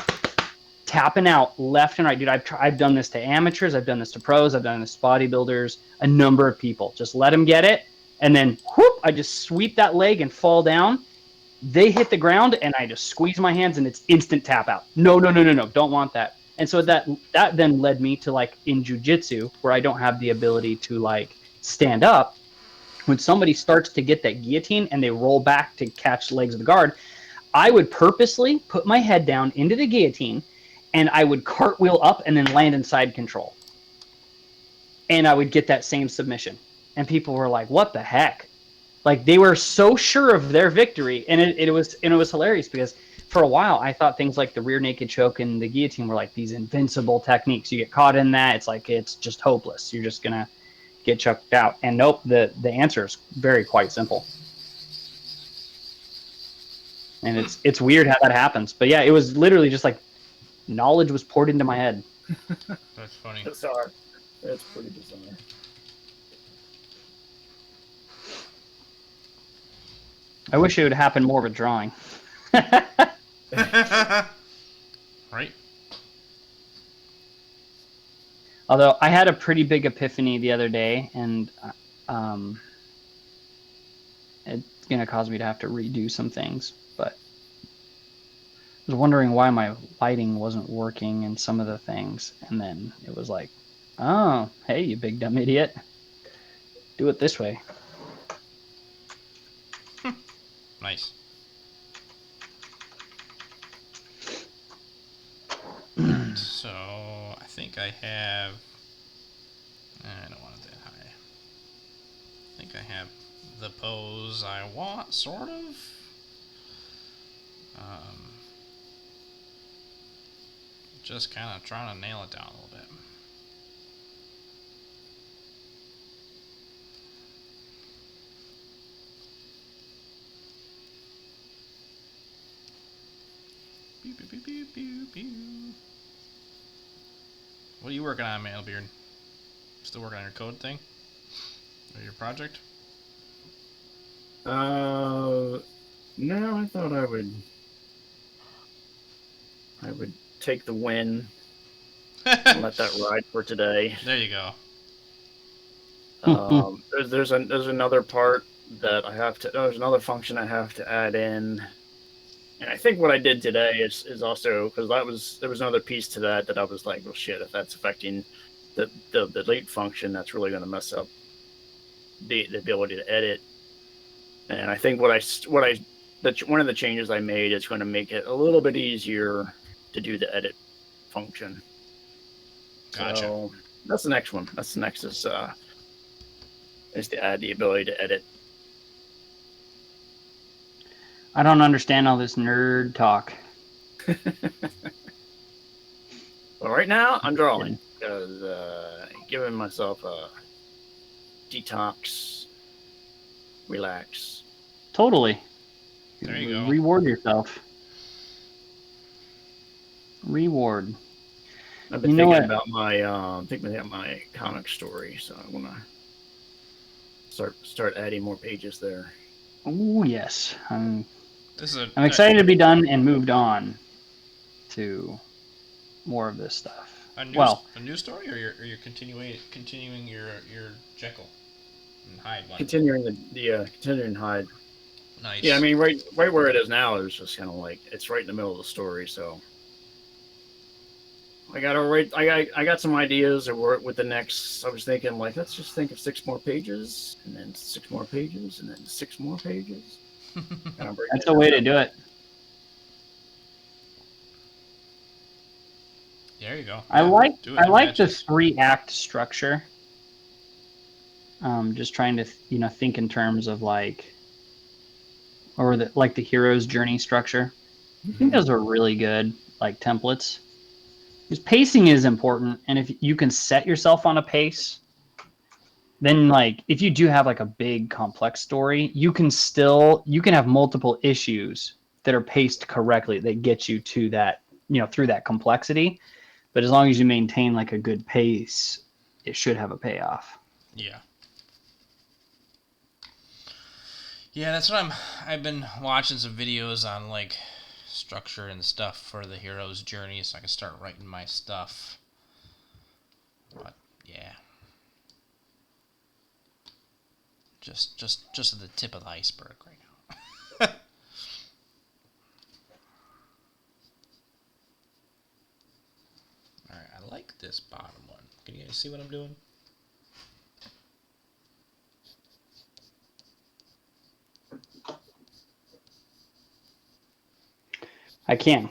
tapping out left and right. Dude, I've done this to amateurs. I've done this to pros. I've done this to bodybuilders. A number of people. Just let them get it, and then whoop, I just sweep that leg and fall down. They hit the ground, and I just squeeze my hands, and it's instant tap out. No, don't want that. And so that then led me to like in jiu-jitsu, where I don't have the ability to like stand up. When somebody starts to get that guillotine and they roll back to catch legs of the guard, I would purposely put my head down into the guillotine, and I would cartwheel up and then land in side control. And I would get that same submission. And people were like, what the heck? Like they were so sure of their victory. And it was hilarious because for a while, I thought things like the rear naked choke and the guillotine were like these invincible techniques. You get caught in that, it's just hopeless. You're just gonna get choked out. And nope, the answer is quite simple. And it's weird how that happens. But yeah, it was literally just like knowledge was poured into my head. That's funny. Bizarre. That's pretty bizarre. I wish it would happen more with drawing. Right? Although I had a pretty big epiphany the other day, and it's going to cause me to have to redo some things. But I was wondering why my lighting wasn't working in some of the things. And then it was like, oh, hey, you big dumb idiot. Do it this way. Nice. So, I think I have... I don't want it that high. I think I have the pose I want, sort of. Just kind of trying to nail it down a little bit. Pew, pew, pew, pew, pew, pew. What are you working on, Mailbeard? Still working on your code thing? Or your project? No, I thought I would take the win and let that ride for today. There you go. There's another part that there's another function I have to add in. And I think what I did today is also because there was another piece to that I was like, well, shit, if that's affecting the delete function, that's really going to mess up the ability to edit. And I think one of the changes I made is going to make it a little bit easier to do the edit function. Gotcha. So that's the next one. That's the next is to add the ability to edit. I don't understand all this nerd talk. Well, right now I'm drawing because giving myself a detox, relax. Totally. There you go. Reward yourself. Reward. I've been thinking about my comic story, so I want to start adding more pages there. Oh yes, I'm excited to be done and moved on to more of this stuff. A new story, or you're continuing your Jekyll and hide one. Continuing hide. Nice. Yeah, I mean, right where it is now is just kind of like it's right in the middle of the story. So I got some ideas of where with the next. I was thinking like let's just think of 6 more pages, and then 6 more pages, and then 6 more pages. That's the way to do it. There you go. I Yeah, like do it I in like the batches. 3-act structure. Just trying to think in terms of like, or the hero's journey structure. I think those are really good like templates. Because pacing is important, and if you can set yourself on a pace, then like if you do have like a big complex story, you can have multiple issues that are paced correctly that get you to that, through that complexity. But as long as you maintain like a good pace, it should have a payoff. Yeah. Yeah, that's what I've been watching some videos on like structure and stuff for the hero's journey so I can start writing my stuff. But yeah. Just at the tip of the iceberg right now. Alright, I like this bottom one. Can you guys see what I'm doing? I can.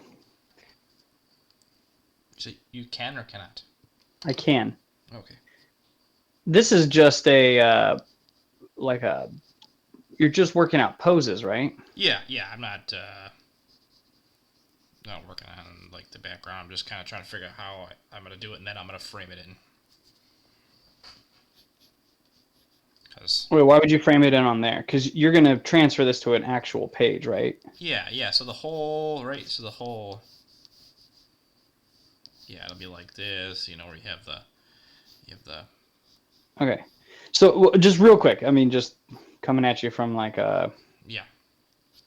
So you can or cannot? I can. Okay. This is just a you're just working out poses, right? Yeah, I'm not working on like the background. I'm just kind of trying to figure out how I'm going to do it, and then I'm going to frame it in. Wait, why would you frame it in on there? Because you're going to transfer this to an actual page, right? Yeah. So the whole, right? So the whole, yeah, it'll be like this, where you have the. Okay. So just real quick, I mean, just coming at you from like a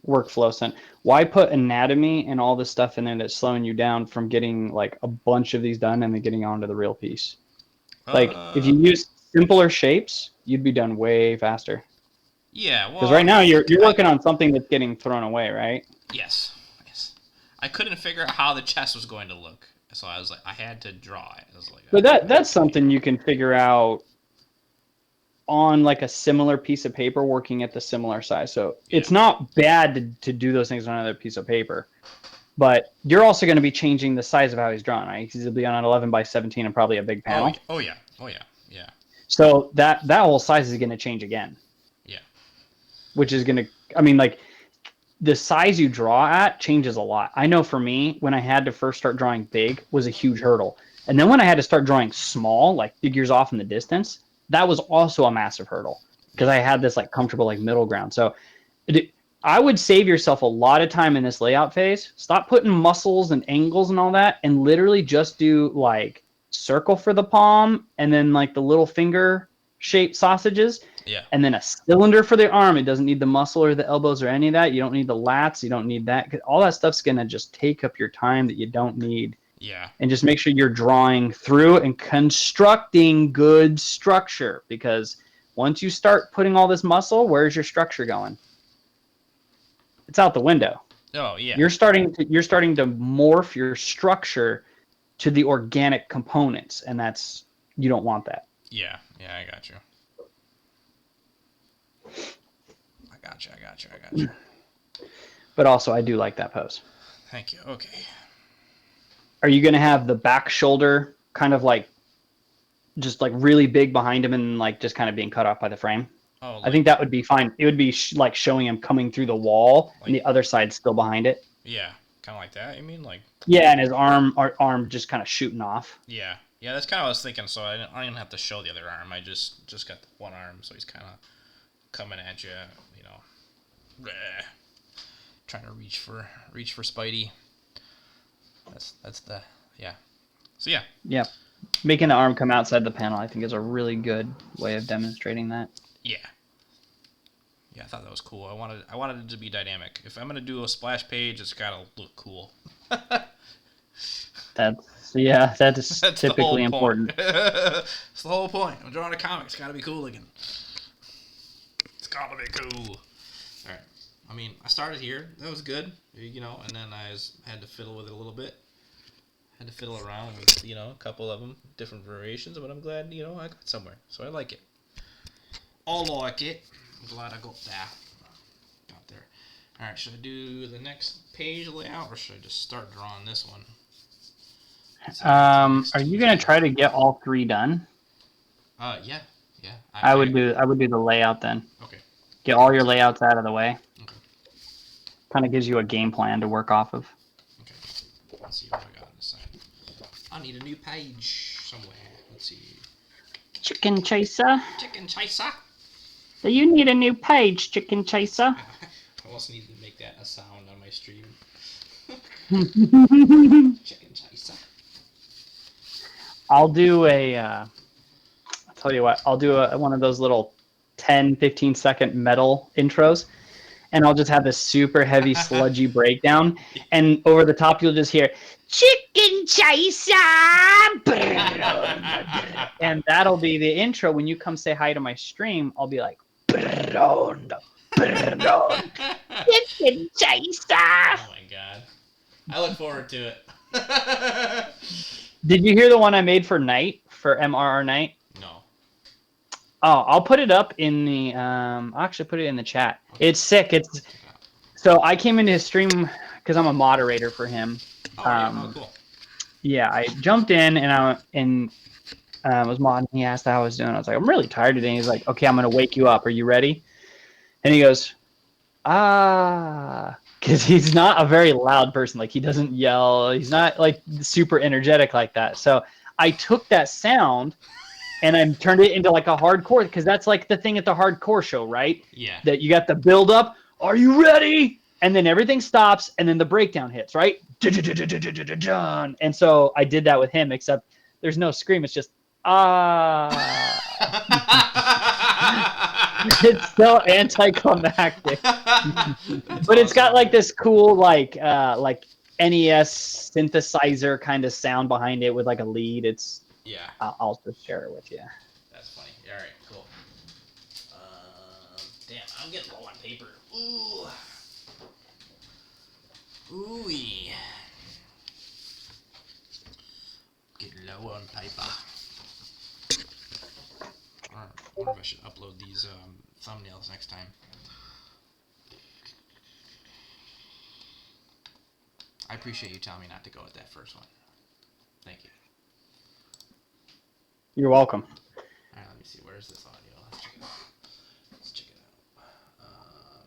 workflow sense. Why put anatomy and all this stuff in there that's slowing you down from getting like a bunch of these done and then getting onto the real piece? Like if you use simpler shapes, you'd be done way faster. Yeah, well, because right now you're working on something that's getting thrown away, right? Yes. I couldn't figure out how the chest was going to look, so I was like, I had to draw it. I was like, but that's something you can figure out on like a similar piece of paper working at the similar size. So it's not bad to do those things on another piece of paper, but you're also going to be changing the size of how he's drawn, right? He'll be on an 11 by 17 and probably a big panel. Oh yeah. So that whole size is going to change again. Yeah. Which is going to, I mean, like the size you draw at changes a lot. I know for me, when I had to first start drawing big was a huge hurdle. And then when I had to start drawing small, like figures off in the distance, that was also a massive hurdle because I had this like comfortable like middle ground. So I would save yourself a lot of time in this layout phase. Stop putting muscles and angles and all that, and literally just do like circle for the palm and then like the little finger shaped sausages. Yeah. And then a cylinder for the arm. It doesn't need the muscle or the elbows or any of that. You don't need the lats. You don't need that. All that stuff's going to just take up your time that you don't need. Yeah. And just make sure you're drawing through and constructing good structure, because once you start putting all this muscle, where's your structure going? It's out the window. Oh yeah. You're starting to morph your structure to the organic components, and you don't want that. Yeah, I got you. I got you. But also, I do like that pose. Thank you. Okay. Are you going to have the back shoulder kind of like just like really big behind him and like just kind of being cut off by the frame? Oh, I think that would be fine. It would be like showing him coming through the wall and the other side still behind it. Yeah, kind of like that. You mean like? Yeah, and his arm just kind of shooting off. Yeah, that's kind of what I was thinking. So I don't even have to show the other arm. I just got the one arm, so he's kind of coming at you, trying to reach for Spidey. That's the So yeah. Yeah, making the arm come outside the panel, I think, is a really good way of demonstrating that. Yeah, I thought that was cool. I wanted it to be dynamic. If I'm gonna do a splash page, it's gotta look cool. That's typically important. That's the whole point. I'm drawing a comic. It's gotta be cool looking. gonna be cool. All right. I mean, I started here. That was good, and then I had to fiddle with it a little bit. Had to fiddle around with, a couple of them, different variations, but I'm glad, I got somewhere. So I like it. I like it. I'm glad I got there. All right, should I do the next page layout, or should I just start drawing this one? Are you gonna try to get all 3 done? Yeah. I would do the layout then. Okay. Get all your layouts out of the way. Okay. Kind of gives you a game plan to work off of. Okay. Let's see what I got on this side. I need a new page somewhere. Let's see. Chicken Chaser. Chicken Chaser. Do you need a new page, Chicken Chaser? I also need to make that a sound on my stream. Chicken Chaser. I'll do I'll tell you what, I'll do one of those little 10, 15 second metal intros, and I'll just have this super heavy sludgy breakdown, and over the top you'll just hear Chicken Chaser, and that'll be the intro. When you come say hi to my stream, I'll be like, Chicken Chaser. Oh my god. I look forward to it. Did you hear the one I made for MRR Night? No. Oh, I'll put it up in the I'll actually put it in the chat. It's sick. So I came into his stream because I'm a moderator for him. Cool. Yeah, I jumped in and I was modding. He asked how I was doing. I was like, I'm really tired today. And he's like, okay, I'm gonna wake you up. Are you ready? And he goes, because he's not a very loud person. Like, he doesn't yell. He's not like super energetic like that. So I took that sound and I turned it into like a hardcore, because that's like the thing at the hardcore show, right? Yeah. That you got the build up. Are you ready? And then everything stops and then the breakdown hits, right? And so I did that with him, except there's no scream. It's just, It's so anticlimactic. But it's got like this cool like NES synthesizer kind of sound behind it with like a lead. It's I'll just share it with you. That's funny. All right, cool. Damn, I'm getting low on paper. Ooh. Ooh-wee. Getting low on paper. I wonder if I should upload these thumbnails next time. I appreciate you telling me not to go with that first one. Thank you. You're welcome. All right, let me see. Where's this audio? Let's check it out.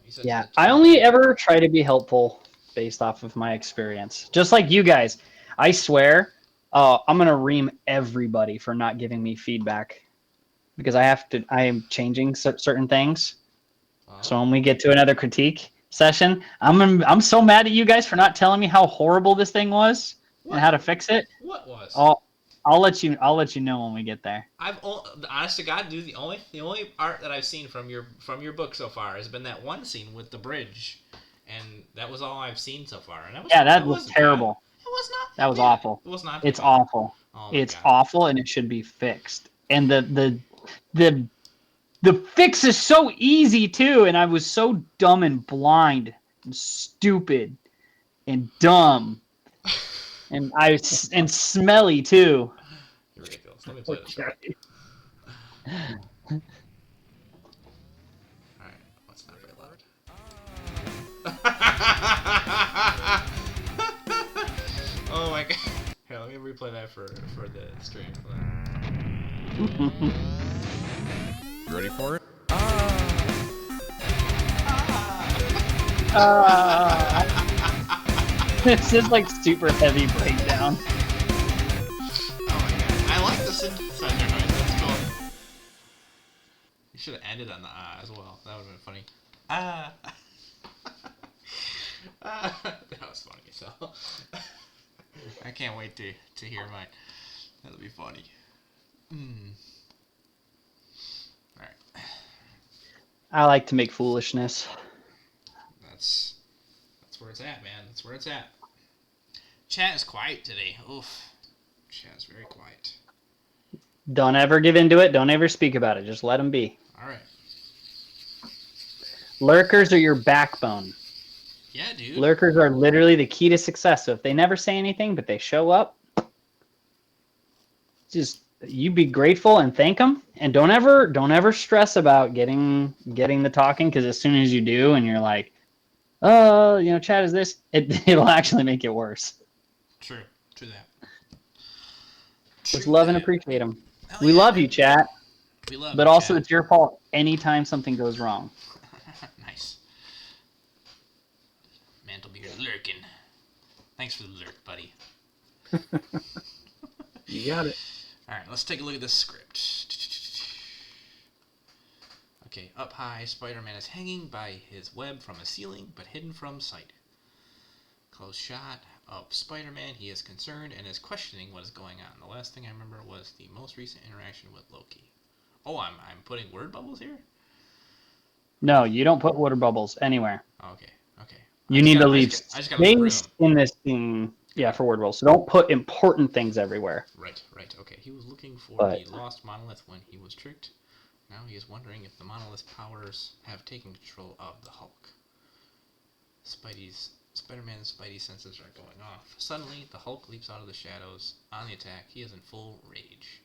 You said Yeah, I only ever try to be helpful based off of my experience. Just like you guys. I swear, I'm going to ream everybody for not giving me feedback. Because I am changing certain things. So when we get to another critique session, I'm so mad at you guys for not telling me how horrible this thing was and how to fix it. What was? I'll let you know when we get there. Honest to God, dude, the only art that I've seen from your book so far has been that one scene with the bridge, and that was all I've seen so far. And that was terrible. It was not. That was awful. It was not. It's awful. Oh it's God. Awful, and it should be fixed. And the fix is so easy too, and I was so dumb and blind and stupid and dumb and smelly too. You're ridiculous. Let me play this. Alright, let's not very loud. Oh my god. Here, let me replay that for the stream. You ready for it? This is like super heavy breakdown. Oh my god. I like the synthesizer noise. That's cool. You should have ended on the as well. That would have been funny. That was funny. So I can't wait to hear mine. That'll be funny. Alright. I like to make foolishness. That's where it's at, man. That's where it's at. Chat is quiet today. Oof. Chat is very quiet. Don't ever give into it. Don't ever speak about it. Just let them be. Alright. Lurkers are your backbone. Yeah, dude. Lurkers are literally the key to success. So if they never say anything, but they show up, just you be grateful and thank them, and don't ever stress about getting the talking, because as soon as you do, and you're like, oh, chat is this, it'll actually make it worse. True that. Just True love and that. appreciate them. Hell We yeah, love man. you, chat, We love but you, also chat. it's your fault anytime something goes wrong. Nice. Mantlebeard lurking. Thanks for the lurk, buddy. You got it. Alright, let's take a look at this script. Okay, up high, Spider-Man is hanging by his web from a ceiling, but hidden from sight. Close shot of Spider-Man. He is concerned and is questioning what is going on. The last thing I remember was the most recent interaction with Loki. Oh, I'm putting word bubbles here? No, you don't put water bubbles anywhere. Okay. You need to leave I just gotta leave room. space in this thing. Yeah, for word bubbles. So don't put important things everywhere. Right. Okay, he was looking for But- the lost monolith when he was tricked. Now he is wondering if the monolith's powers have taken control of the Hulk. Spider-Man's Spidey senses are going off. Suddenly, the Hulk leaps out of the shadows on the attack. He is in full rage.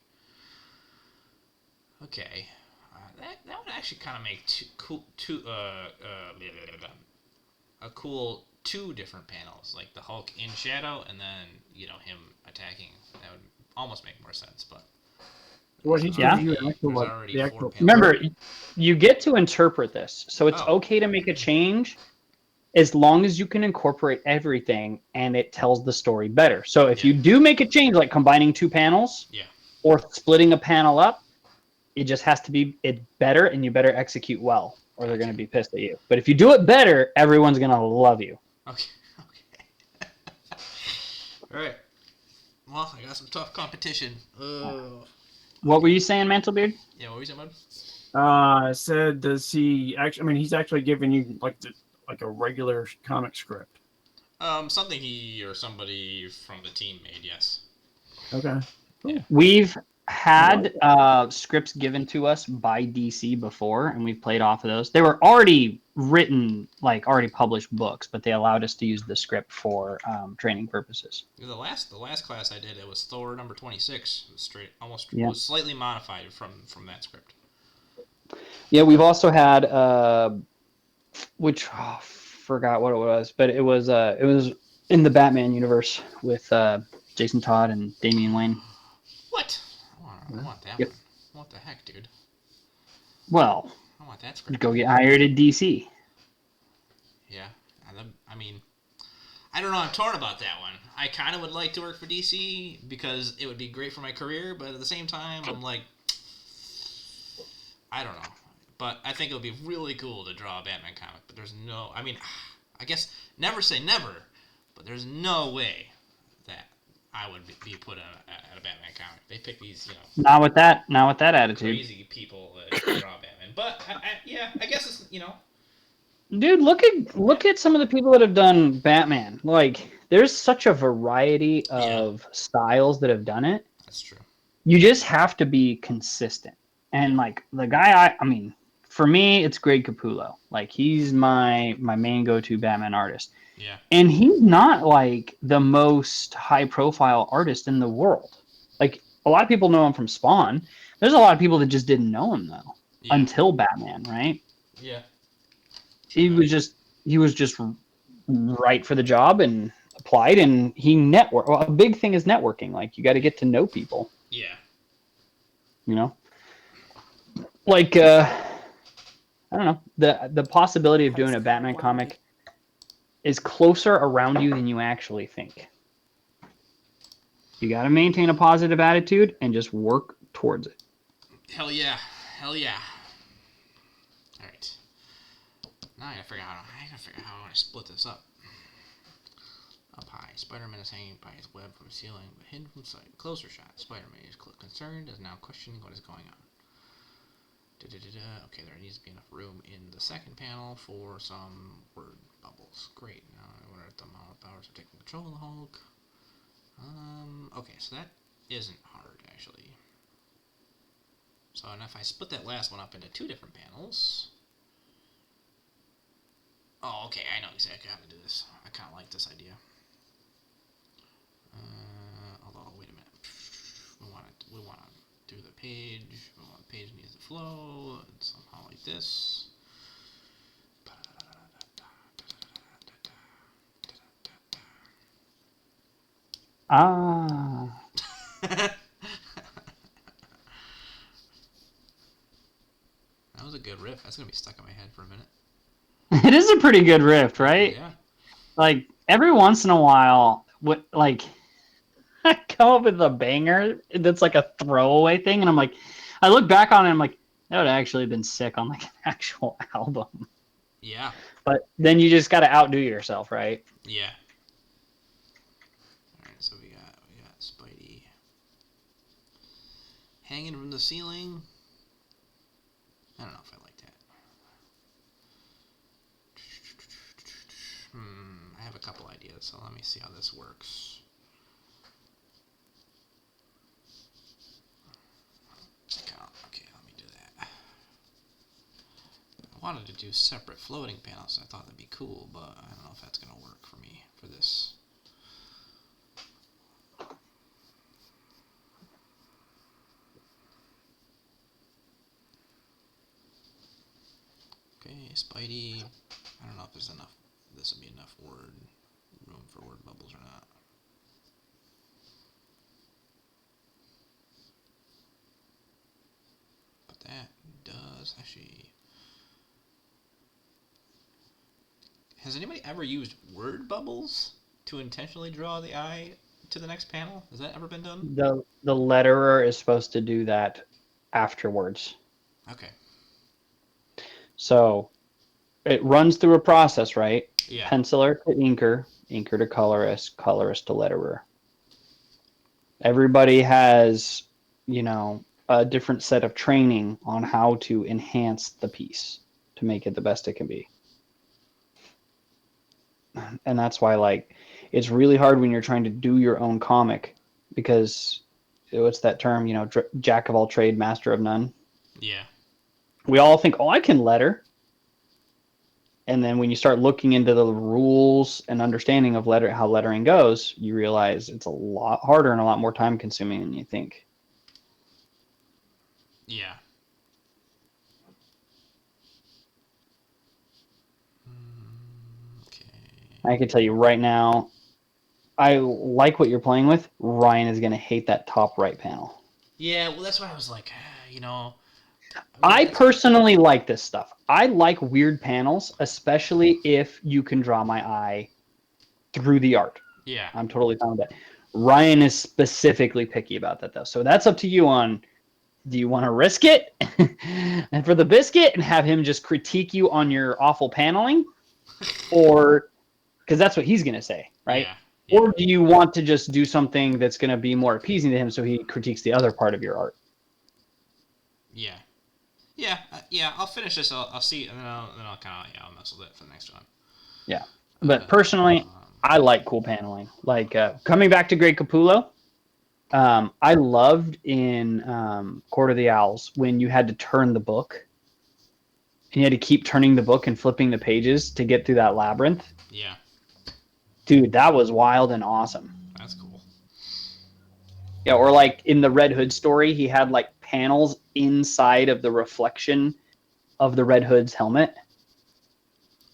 Okay, that would actually kind of make a cool two different panels, like the Hulk in shadow and then him attacking. That would almost make more sense, but What he's Yeah. giving you an actual, There's like, already the four actual. panels. Remember, you get to interpret this, so it's Oh. okay to make a change as long as you can incorporate everything and it tells the story better. So if you do make a change, like combining two panels, Yeah. or splitting a panel up, it just has to be better, and you better execute well, or they're going to be pissed at you. But if you do it better, everyone's going to love you. Okay. All right. Well, I got some tough competition. What were you saying, Mantlebeard? Yeah, what were you saying, bud? Said, does he actually? I mean, he's actually giving you like a regular comic script. Something he or somebody from the team made. Yes. Okay. Yeah. We've had scripts given to us by DC before, and we've played off of those. They were already written, like already published books, but they allowed us to use the script for training purposes. The last class I did, it was Thor number 26. It was Yeah. was slightly modified from that script. Yeah, we've also had forgot what it was, but it was in the Batman universe with Jason Todd and Damian Wayne. What? I want that Yep. one. What the heck, dude? Well, I want that script. go get hired at DC. Yeah. I mean, I don't know. I'm torn about that one. I kind of would like to work for DC because it would be great for my career, but at the same time, I'm like, I don't know. But I think it would be really cool to draw a Batman comic, but there's no... I mean, I guess never say never, but there's no way that I would be put at a Batman comic. They pick these, Not with that attitude. crazy people to draw Batman. But, I guess it's, Dude, look at some of the people that have done Batman. Like, there's such a variety of styles that have done it. That's true. You just have to be consistent. And like the guy, I mean, for me, it's Greg Capullo. Like, he's my main go-to Batman artist. Yeah. And he's not like the most high-profile artist in the world. Like, a lot of people know him from Spawn. There's a lot of people that just didn't know him though until Batman, right? Yeah. He was just right for the job and applied, and he networked. Well, a big thing is networking. Like, you got to get to know people. Yeah. Like I don't know, the possibility of doing a Batman comic is closer around you than you actually think. You got to maintain a positive attitude and just work towards it. Hell yeah. All right. Now I gotta figure out how I want to split this up. Up high, Spider-Man is hanging by his web from the ceiling, but hidden from sight. Closer shot. Spider-Man is concerned, is now questioning what is going on. Okay, there needs to be enough room in the second panel for some word bubbles. Great. Now I wonder if the amount of powers are taking control of the Hulk. Okay, so that isn't hard, actually. So, and if I split that last one up into two different panels, Oh, okay. I know exactly how to do this. I kind of like this idea. Although, wait a minute. We want to do the page. We want the page needs to flow somehow like this. Ah. That was a good riff. That's gonna be stuck in my head for a minute. It is a pretty good riff, right? Yeah. Like every once in a while, what like I come up with a banger that's like a throwaway thing, and I'm like, I look back on it, and I'm like, that would actually have been sick on like an actual album. Yeah. But then you just got to outdo yourself, right? Yeah. All right. So we got Spidey hanging from the ceiling. I don't know if I like that. I have a couple ideas, so let me see how this works. Okay, let me do that. I wanted to do separate floating panels, so I thought that'd be cool, but I don't know if that's gonna work for me for this. Okay, Spidey. I don't know if there's enough. This would be enough room for word bubbles or not. But that does actually. Has anybody ever used word bubbles to intentionally draw the eye to the next panel? Has that ever been done? The letterer is supposed to do that afterwards. Okay. So it runs through a process, right? Yeah. Penciler to inker, inker to colorist, colorist to letterer. Everybody has, a different set of training on how to enhance the piece to make it the best it can be. And that's why, like, it's really hard when you're trying to do your own comic because what's that term, jack of all trade, master of none. Yeah. We all think, oh, I can letter. And then when you start looking into the rules and understanding of how lettering goes, you realize it's a lot harder and a lot more time consuming than you think. Yeah. Okay. I can tell you right now, I like what you're playing with. Ryan is going to hate that top right panel. Yeah, well, that's why I was like, I personally like this stuff. I like weird panels, especially if you can draw my eye through the art. Yeah. I'm totally fine with that. Ryan is specifically picky about that, though. So that's up to you on, do you want to risk it and for the biscuit and have him just critique you on your awful paneling? Or, because that's what he's going to say, right? Yeah. Yeah. Or do you want to just do something that's going to be more appeasing to him so he critiques the other part of your art? Yeah. Yeah. I'll finish this. I'll see, and then I'll kind of I'll mess with it for the next one. Yeah, but personally, I like cool paneling. Like coming back to Greg Capullo, I loved in Court of the Owls when you had to turn the book. And you had to keep turning the book and flipping the pages to get through that labyrinth. Yeah. Dude, that was wild and awesome. That's cool. Yeah, or like in the Red Hood story, he had like panels inside of the reflection of the Red Hood's helmet.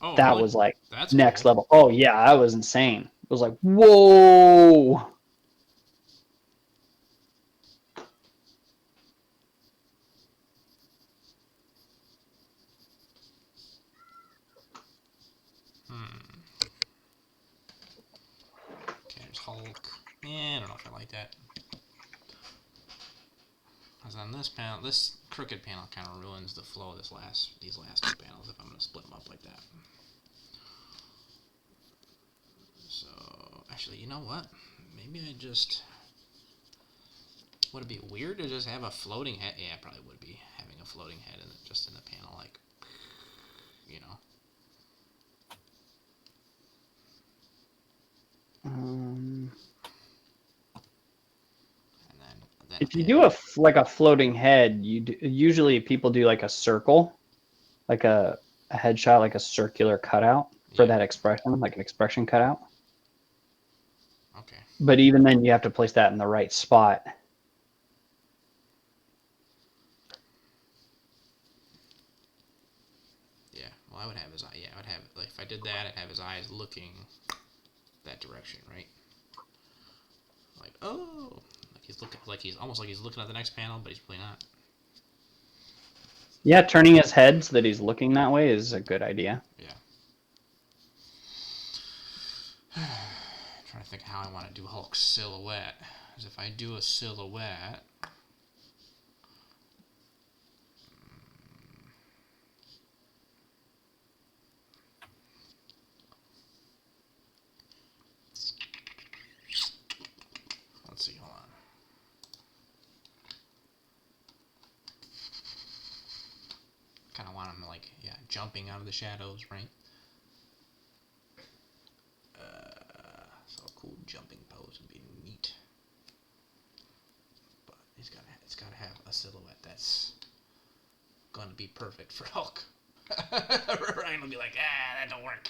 Oh, that really? was like That's next cool. level. Oh yeah, that was insane. It was like, whoa. Okay, there's Hulk. Yeah, I don't know if I like that. Because on this panel, this crooked panel kind of ruins the flow of these last two panels if I'm going to split them up like that. So, actually, you know what? Maybe I just... Would it be weird to just have a floating head? Yeah, it probably would be, having a floating head just in the panel, like, Um, And then if you do a floating head, usually people do like a circle, like a a headshot, like a circular cutout for Yeah. that expression, like an expression cutout. Okay. But even then, you have to place that in the right spot. Yeah. Well, I would have his eye. Yeah, I would have like if I did that, I'd have his eyes looking that direction, right? Like like he's looking, like he's almost like he's looking at the next panel, but he's really not. Yeah, turning his head so that he's looking that way is a good idea. Yeah. Trying to think how I want to do Hulk's silhouette. Because if I do a silhouette, let's see, hold on. Kind of want him like, yeah, jumping out of the shadows, right? So a cool jumping pose would be neat. But it's got to have a silhouette that's going to be perfect for Hulk. Ryan will be like, that don't work.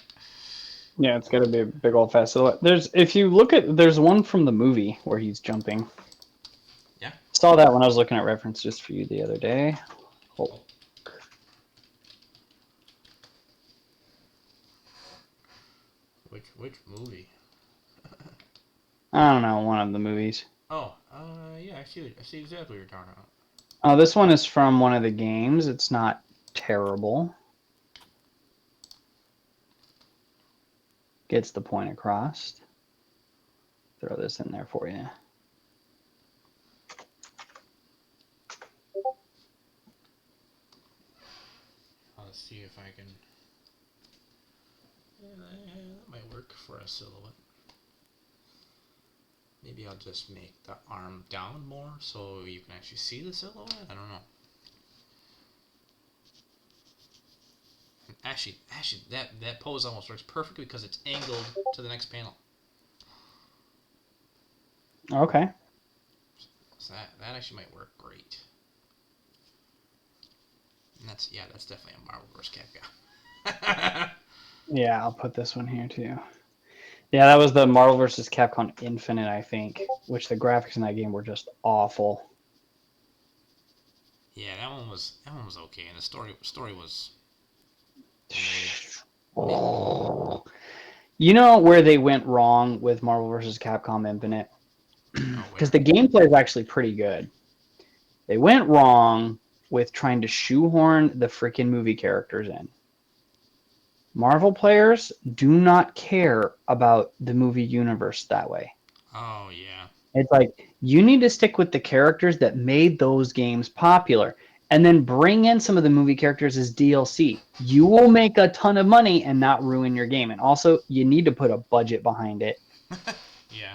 Yeah, it's got to be a big old fast silhouette. There's one from the movie where he's jumping. Yeah. Saw that when I was looking at references for you the other day. Hulk. Which movie? I don't know, one of the movies. Oh, yeah, I see exactly what you're talking about. Oh, this one is from one of the games. It's not terrible. Gets the point across. Throw this in there for you. Let's see if I can. Yeah, that might work for a silhouette. Maybe I'll just make the arm down more so you can actually see the silhouette. I don't know. Actually, that pose almost works perfectly because it's angled to the next panel. Okay. So that actually might work great. And that's definitely a Marvel vs. Capcom. Yeah, I'll put this one here too. Yeah, that was the Marvel vs. Capcom Infinite, I think, which the graphics in that game were just awful. Yeah, that one was okay, and the story was. You know where they went wrong with Marvel vs. Capcom Infinite? Because the gameplay is actually pretty good. They went wrong with trying to shoehorn the freaking movie characters in. Marvel players do not care about the movie universe that way. Oh, yeah. It's like, you need to stick with the characters that made those games popular and then bring in some of the movie characters as DLC. You will make a ton of money and not ruin your game. And also, you need to put a budget behind it. Yeah.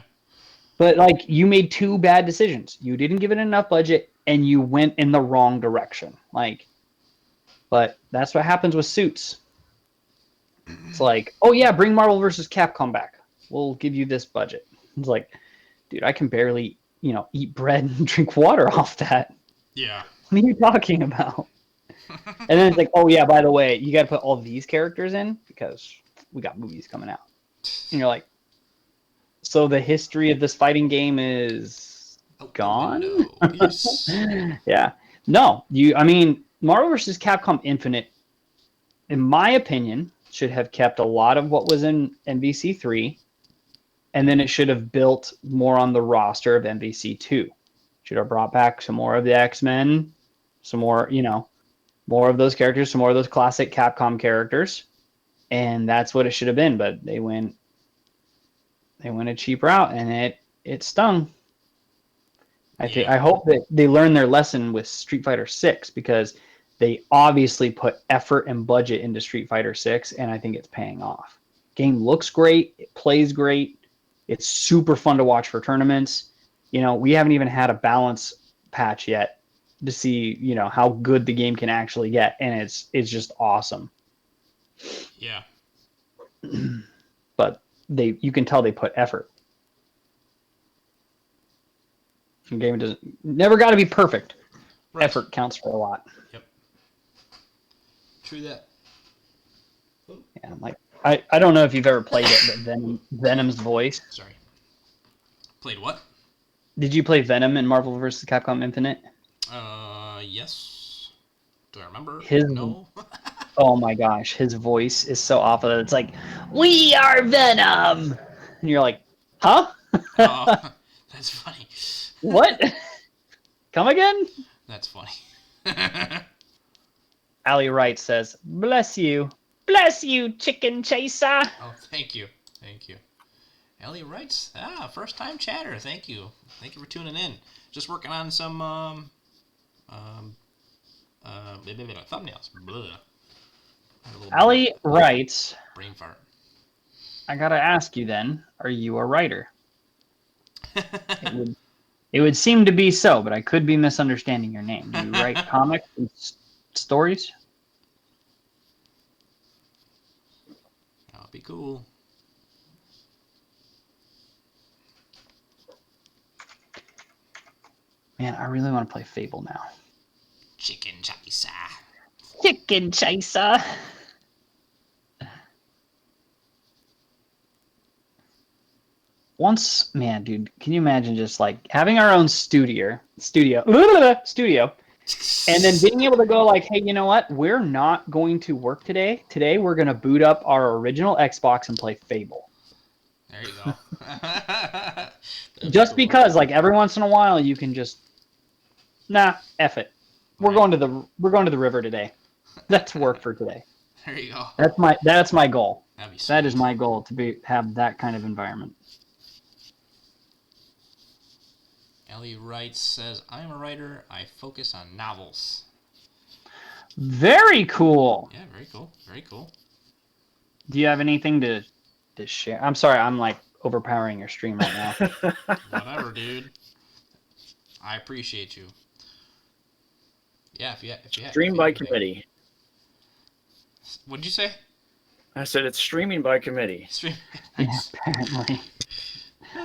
But, like, you made two bad decisions. You didn't give it enough budget and you went in the wrong direction. Like, but that's what happens with Suits. It's like, oh yeah, bring Marvel vs. Capcom back. We'll give you this budget. It's like, dude, I can barely, eat bread and drink water off that. Yeah. What are you talking about? And then it's like, oh yeah, by the way, you got to put all these characters in because we got movies coming out. And you're like, so the history of this fighting game is gone? Yes. Yeah. No, Marvel vs. Capcom Infinite, in my opinion, should have kept a lot of what was in MVC3, and then it should have built more on the roster of MVC2. Should have brought back some more of the X-Men, some more, more of those characters, some more of those classic Capcom characters, and that's what it should have been. But they went a cheap route, and it stung. I hope that they learn their lesson with Street Fighter 6 because they obviously put effort and budget into Street Fighter 6, and I think it's paying off. Game looks great, it plays great, it's super fun to watch for tournaments. We haven't even had a balance patch yet to see, how good the game can actually get, and it's just awesome. Yeah. But you can tell they put effort. The game never got to be perfect. Right. Effort counts for a lot. Yep. True that. Yeah, like I don't know if you've ever played it, but Venom's voice. Sorry. Played what? Did you play Venom in Marvel vs. Capcom Infinite? Yes. Do I remember? His No. Oh my gosh, his voice is so awful that it's like, "We are Venom," and you're like, "Huh? Oh, that's funny. What? Come again?" That's funny. Ali Wright says, bless you, chicken chaser." Oh, thank you. Thank you. Ellie writes, first time chatter. Thank you. Thank you for tuning in. Just working on some thumbnails. Blah. Ali writes, Brain fart. I gotta ask you then, are you a writer? It would seem to be so, but I could be misunderstanding your name. Do you write comics and stories? That'll be cool. Man, I really want to play Fable now. Chicken chaser. Chicken chaser. Once, man, dude, can you imagine just like having our own studio, and then being able to go like, hey, you know what? We're not going to work today. Today we're going to boot up our original Xbox and play Fable. There you go. Just because, like, every once in a while you can just, nah, F it. We're going to the river today. That's work for today. There you go. That's my goal. That'd be sweet. That is my goal, to have that kind of environment. Ellie Wright says, I'm a writer. I focus on novels. Very cool. Yeah, very cool. Very cool. Do you have anything to share? I'm sorry, I'm like overpowering your stream right now. Whatever, dude. I appreciate you. Yeah, if you Stream by committee. What'd you say? I said it's streaming by committee. Stream. Yeah, apparently.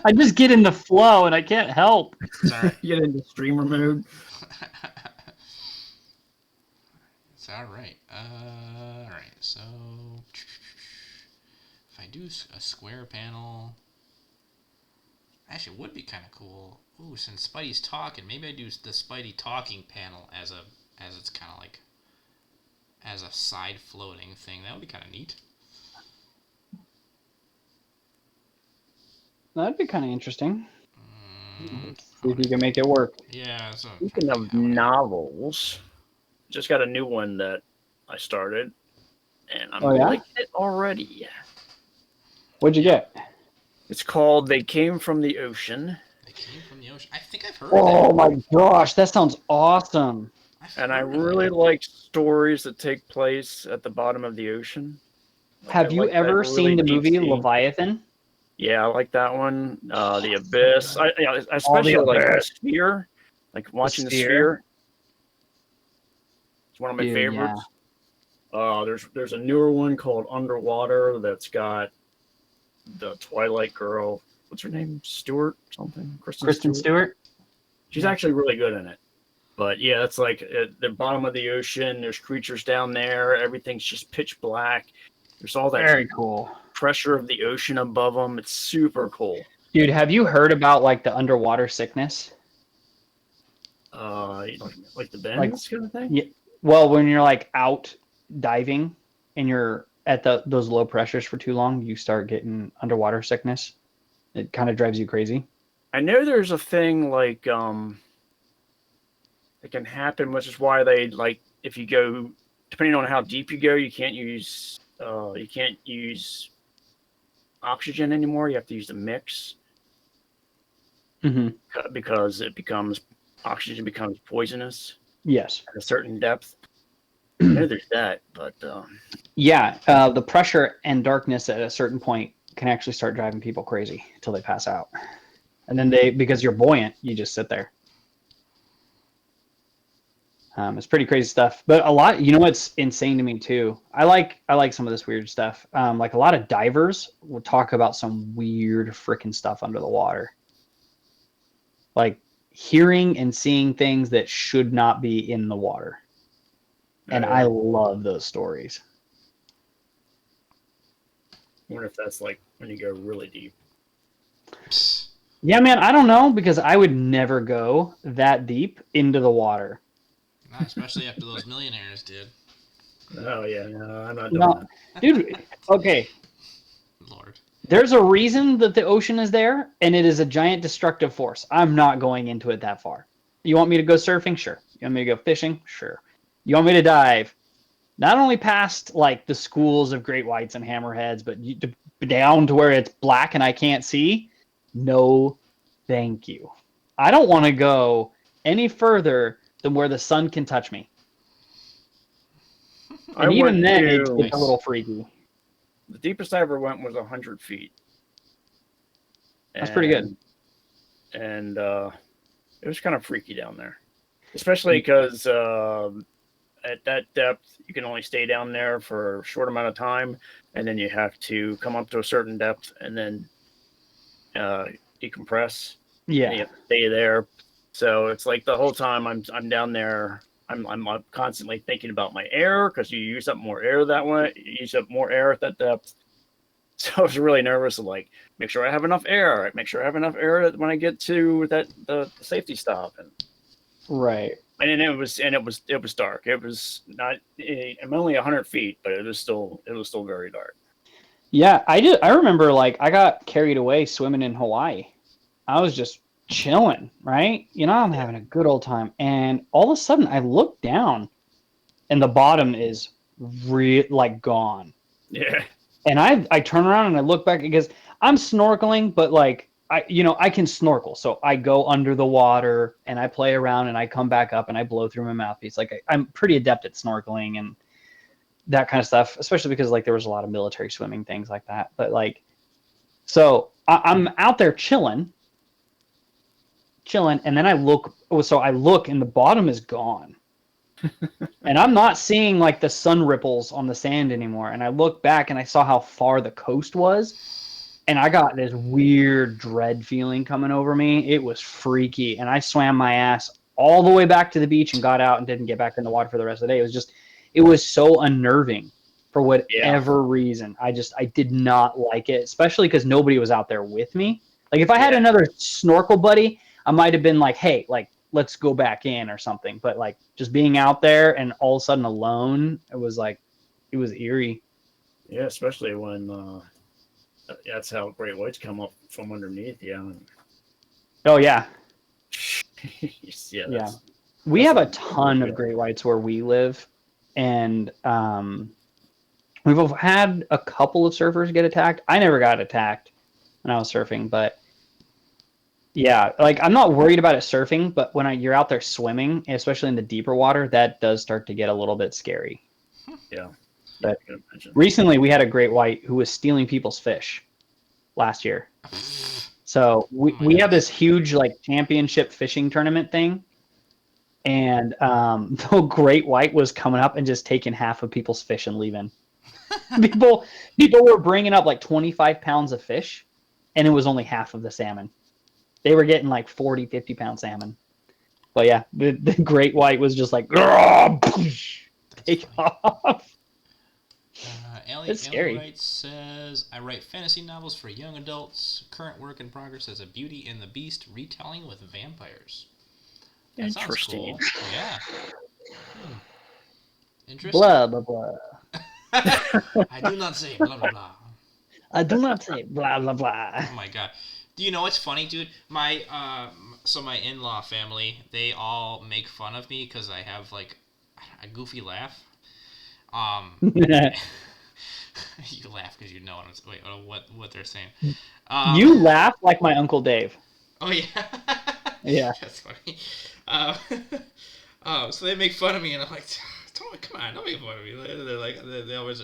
I just get in the flow and I can't help. It's all right. Get into streamer mode. It's all right. All right. So if I do a square panel, actually, it would be kind of cool. Ooh, since Spidey's talking, maybe I do the Spidey talking panel as it's kind of like as a side floating thing. That would be kind of neat. That'd be kind of interesting. See if you can make it work. Yeah. So Speaking of novels, just got a new one that I started, and I'm liking it already. What'd you get? It's called They Came from the Ocean. They came from the ocean. I think I've heard of Oh that. my gosh, that sounds awesome. And I really like stories that take place at the bottom of the ocean. Have you ever seen the movie Leviathan? Yeah, I like that one. The Abyss. I especially like the Sphere. Like watching the Sphere. It's one of my favorites. There's a newer one called Underwater that's got the Twilight girl. What's her name? Stewart something? Kristen Stewart. She's actually really good in it. But yeah, it's like at the bottom of the ocean. There's creatures down there. Everything's just pitch black. There's all that very cool pressure of the ocean above them. It's super cool. Dude, have you heard about like the underwater sickness? Like the bends kind of thing? Yeah. Well, when you're like out diving and you're at those low pressures for too long, you start getting underwater sickness. It kind of drives you crazy. I know there's a thing like it can happen, which is why they like if you go, depending on how deep you go, you can't use oxygen anymore. You have to use the mix because oxygen becomes poisonous. Yes, at a certain depth. I know there's that, but the pressure and darkness at a certain point can actually start driving people crazy until they pass out, and then because you're buoyant, you just sit there. It's pretty crazy stuff, but a lot. You know what's insane to me too? I like some of this weird stuff. Like a lot of divers will talk about some weird freaking stuff under the water, like hearing and seeing things that should not be in the water. And I love those stories. I wonder if that's like when you go really deep. Psst. Yeah, man, I don't know because I would never go that deep into the water. Not especially after those millionaires did. Oh yeah, no, I'm not doing No, that. dude. Okay, Lord. there's a reason that the ocean is there, and it is a giant destructive force. I'm not going into it that far. You want me to go surfing? Sure. You want me to go fishing? Sure. You want me to dive? Not only past like the schools of great whites and hammerheads, but down to where it's black and I can't see? No, thank you. I don't want to go any further than where the sun can touch me. I And even went then, to it's a little freaky. the deepest I ever went was 100 feet. That's pretty good. And it was kind of freaky down there, especially because at that depth you can only stay down there for a short amount of time, and then you have to come up to a certain depth and then decompress. And you Yeah. have to stay there. So it's like the whole time I'm down there. I'm constantly thinking about my air because you use up more air that way. You use up more air at that depth. So I was really nervous of like, make sure I have enough air. Make sure I have enough air when I get to the safety stop. And Right. it was dark. It was not. I'm only 100 feet, but it was still very dark. Yeah, I did. I remember like I got carried away swimming in Hawaii. I was just chilling, right? You know, I'm having a good old time. And all of a sudden I look down and the bottom is like gone. Yeah. And I turn around and I look back because I'm snorkeling, but like I can snorkel. So I go under the water and I play around and I come back up and I blow through my mouthpiece. Like I'm pretty adept at snorkeling and that kind of stuff, especially because like there was a lot of military swimming, things like that. But like, so I'm out there chilling, and then I look and the bottom is gone. And I'm not seeing like the sun ripples on the sand anymore. And I look back and I saw how far the coast was. And I got this weird dread feeling coming over me. It was freaky. And I swam my ass all the way back to the beach and got out and didn't get back in the water for the rest of the day. It was so unnerving for whatever reason. I did not like it, especially because nobody was out there with me. Like if I had another snorkel buddy, I might have been like, hey, like, let's go back in or something. But like just being out there and all of a sudden alone, it was eerie. Yeah, especially when that's how great whites come up from underneath. Yeah. Oh yeah. Yeah. We have a ton of great whites where we live, and we've had a couple of surfers get attacked. I never got attacked when I was surfing, but yeah, like I'm not worried about it surfing, but when you're out there swimming, especially in the deeper water, that does start to get a little bit scary. Yeah. But recently we had a great white who was stealing people's fish last year. So we have this huge like championship fishing tournament thing. And the great white was coming up and just taking half of people's fish and leaving. People were bringing up like 25 pounds of fish, and it was only half of the salmon. They were getting like 40, 50-pound salmon. But yeah, the great white was just like, take off. It's scary. Wright says, I write fantasy novels for young adults. Current work in progress as a Beauty and the Beast retelling with vampires. That interesting. Cool. Yeah. Interesting. Blah, blah, blah. I do not say blah, blah, blah. I do not say blah, blah, blah. Oh my god. Do you know what's funny, dude? My in-law family, they all make fun of me because I have like a goofy laugh. You laugh because you know what they're saying. You laugh like my Uncle Dave. Oh yeah. Yeah. That's funny. So they make fun of me, and I'm like, come on, don't make fun of me. They're like, they always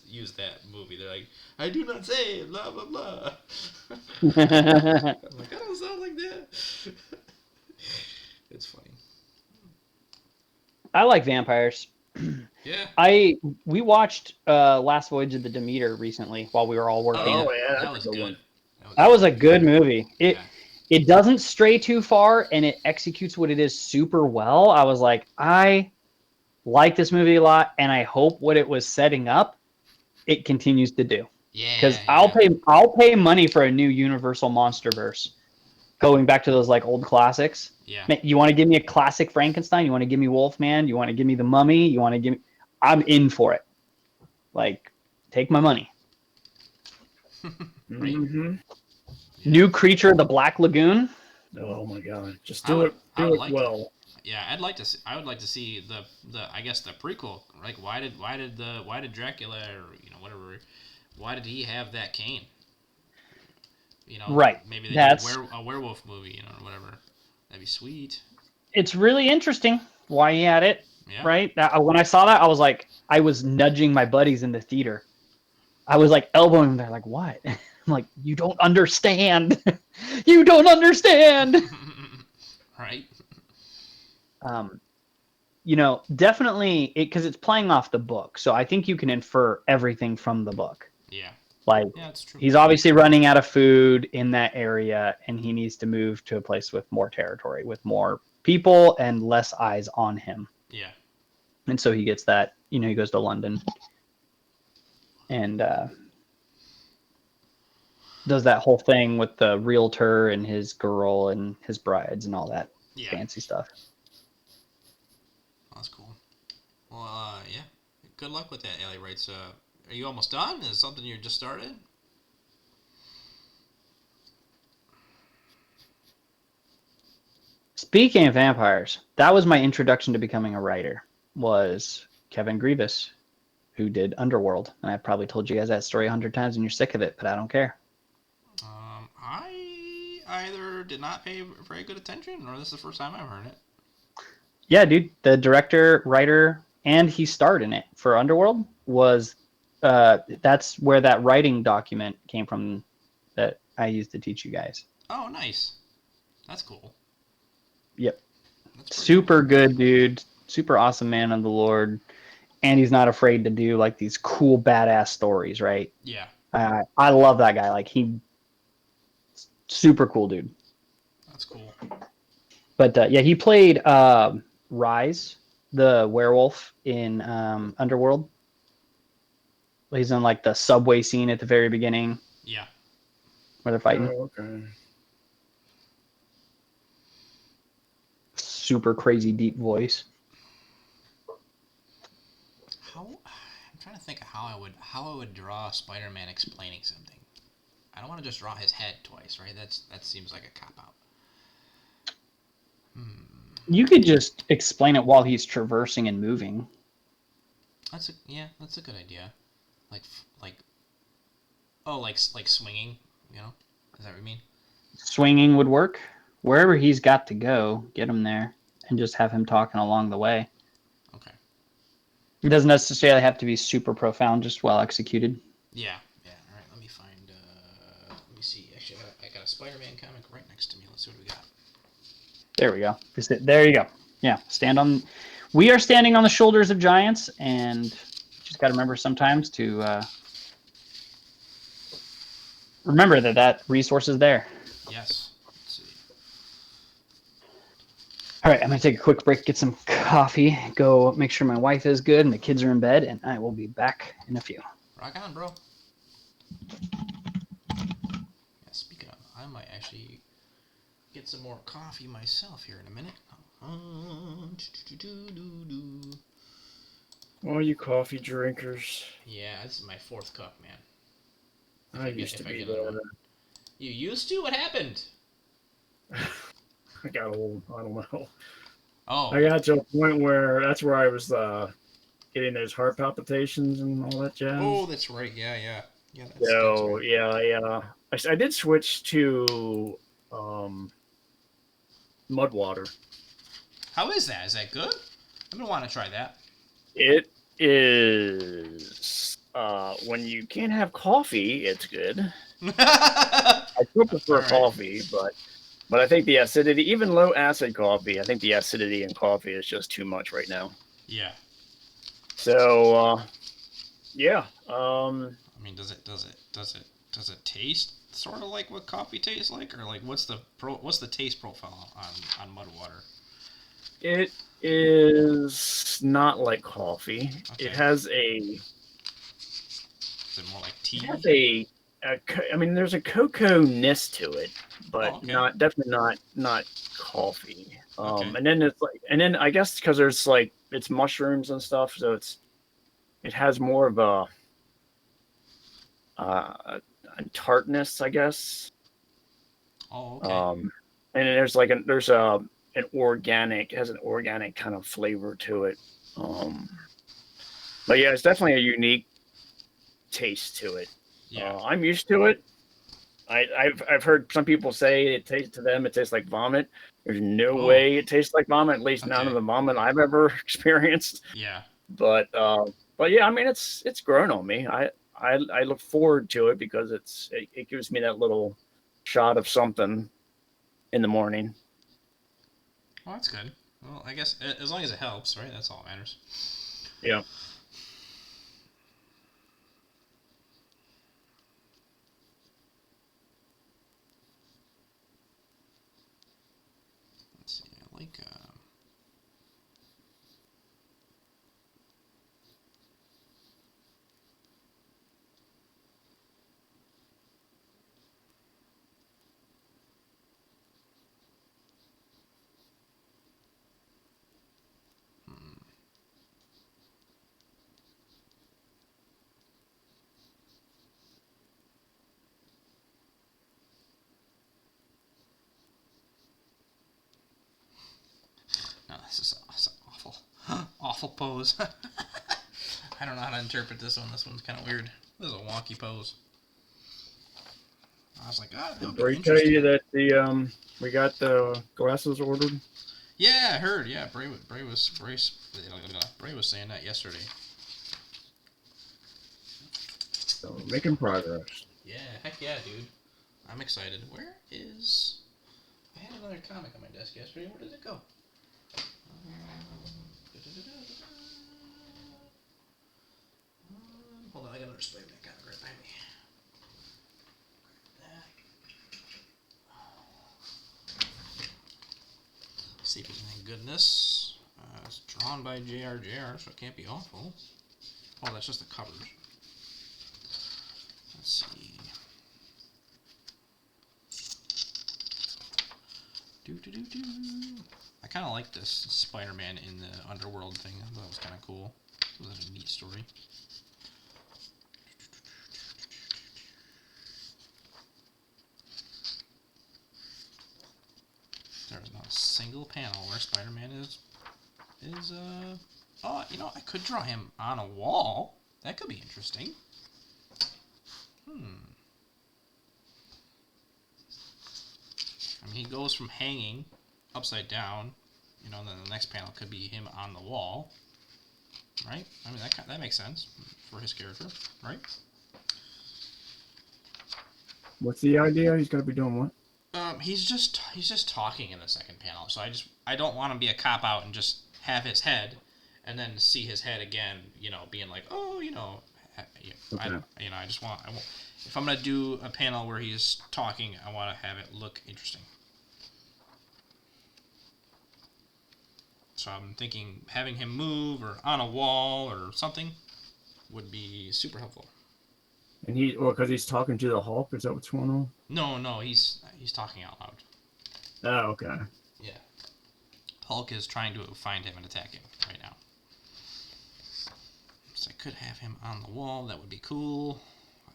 use that movie. They're like, I do not say blah blah blah. I'm like, I don't sound like that. It's funny. I like vampires. Yeah. We watched Last Voyage of the Demeter recently while we were all working. Oh yeah, that was good. That was a good movie. It doesn't stray too far, and it executes what it is super well. I was like, I like this movie a lot, and I hope what it was setting up, it continues to do. Yeah. Because yeah. I'll pay money for a new Universal MonsterVerse. Going back to those like old classics. Yeah. Man, you want to give me a classic Frankenstein? You want to give me Wolfman? You want to give me the Mummy? You want to give me? I'm in for it. Like, take my money. Right. Mm-hmm. Yeah. New Creature of the Black Lagoon. Oh my god! Just I do would- it. I Do would it like well. Yeah, I'd like to. See, I would like to see the I guess the prequel. Like, why did Dracula, or whatever, why did he have that cane? Right. Maybe they That's do a werewolf movie, or whatever. That'd be sweet. it's really interesting why he had it. Yeah. Right. When I saw that, I was like, I was nudging my buddies in the theater. I was like elbowing them. They're like, what? I'm like, you don't understand. You don't understand. Right. Definitely because it's playing off the book. So I think you can infer everything from the book. Yeah. Like, Yeah, that's true. he's obviously running out of food in that area, and he needs to move to a place with more territory, with more people and less eyes on him. Yeah. And so he gets that, he goes to London and does that whole thing with the realtor and his girl and his brides and all that Yeah. fancy stuff. That's cool. Well, yeah. Good luck with that, Ellie writes. Are you almost done? Is it something you just started? Speaking of vampires, that was my introduction to becoming a writer, was Kevin Grievous, who did Underworld. And I've probably told you guys that story 100 times and you're sick of it, but I don't care. I either did not pay very good attention, or this is the first time I've heard it. Yeah, dude, the director, writer, and he starred in it for Underworld was that's where that writing document came from that I used to teach you guys. Oh, nice. That's cool. Yep. That's pretty Super good, dude. Super awesome man of the Lord. And he's not afraid to do like these cool, badass stories, right? Cool. Yeah. I love that guy. Like, super cool dude. That's cool. But yeah, he played Rise, the werewolf in Underworld. He's in like the subway scene at the very beginning Yeah. where they're fighting. Oh, okay. Super crazy deep voice. I'm trying to think of how I would draw Spider-Man explaining something. I don't want to just draw his head twice, right? That seems like a cop out. You could just explain it while he's traversing and moving. That's a good idea. Like swinging, Is that what you mean? Swinging would work. Wherever he's got to go, get him there and just have him talking along the way. Okay. It doesn't necessarily have to be super profound, just well executed. Yeah. All right. Let me find. Let me see. Actually, I got a Spider-Man comic right next to me. Let's see what we got. There we go. There you go. Yeah. We are standing on the shoulders of giants, and just got to remember sometimes to remember that resource is there. Yes. Let's see. All right, I'm going to take a quick break, get some coffee, go make sure my wife is good and the kids are in bed, and I will be back in a few. Rock on, bro. Yeah, speaking of, I might actually get some more coffee myself here in a minute. All you coffee drinkers. Yeah, this is my 4th cup, man. I used to be another there. one. You used to? What happened? I got old. I don't know. Oh. I got to a point where that's where I was getting those heart palpitations and all that jazz. Oh, that's right. Yeah. That's So right. I did switch to mud water. How is that? Is that good? I'm gonna want to try that. It is when you can't have coffee, it's good. I still prefer coffee, but I think the acidity, even low acid coffee, I think the acidity in coffee is just too much right now. Yeah. So yeah. I mean, does it taste sort of like what coffee tastes like, or like what's the taste profile on mud water? It is not like coffee. Okay. It has a Is it more like It tea? has I mean, there's a cocoa-ness to it, but Oh, okay. definitely not coffee. Okay. And then it's like, and then I guess because there's like it's mushrooms and stuff, so it has more of a tartness, I guess. Oh, okay. And there's an organic, it has an organic kind of flavor to it. But yeah, it's definitely a unique taste to it. Yeah. I'm used to it. I've heard some people say it tastes like vomit. There's no Oh. way it tastes like vomit, at least none Okay. of the vomit I've ever experienced. Yeah. But yeah, I mean it's grown on me. I look forward to it because it gives me that little shot of something in the morning. Well, that's good. Well, I guess as long as it helps, right? That's all that matters. Yeah. Let's see. I like. No, this is awful. Awful pose. I don't know how to interpret this one. This one's kind of weird. This is a wonky pose. I was like, that Did would be Bray tell interesting. you that we got the glasses ordered? Yeah, I heard. Yeah, Bray was saying that yesterday. So we're making progress. Yeah, heck yeah, dude. I'm excited. Where is... I had another comic on my desk yesterday. Where did it go? Hold on, I got another Spider-Man comic right behind me. See if there's anything good in this. It's drawn by J.R., so it can't be awful. Oh, that's just the covers. Let's see. I kind of like this Spider-Man in the underworld thing. I thought it was kind of cool. It was a neat story. There's not a single panel where Spider-Man is oh, you know, I could draw him on a wall. That could be interesting. I mean, he goes from hanging upside down, you know, and then the next panel could be him on the wall, right? I mean, that makes sense for his character, right? What's the idea? He's going to be doing what? He's just talking in the second panel, so I don't want to be a cop out and just have his head, and then see his head again, you know, being like, oh, you know, Okay. I just want, if I'm gonna do a panel where he's talking, I want to have it look interesting. So I'm thinking having him move or on a wall or something would be super helpful. And because he's talking to the Hulk, is that what's going on? No, he's talking out loud. Oh, okay. Yeah. Hulk is trying to find him and attack him right now. So I could have him on the wall. That would be cool.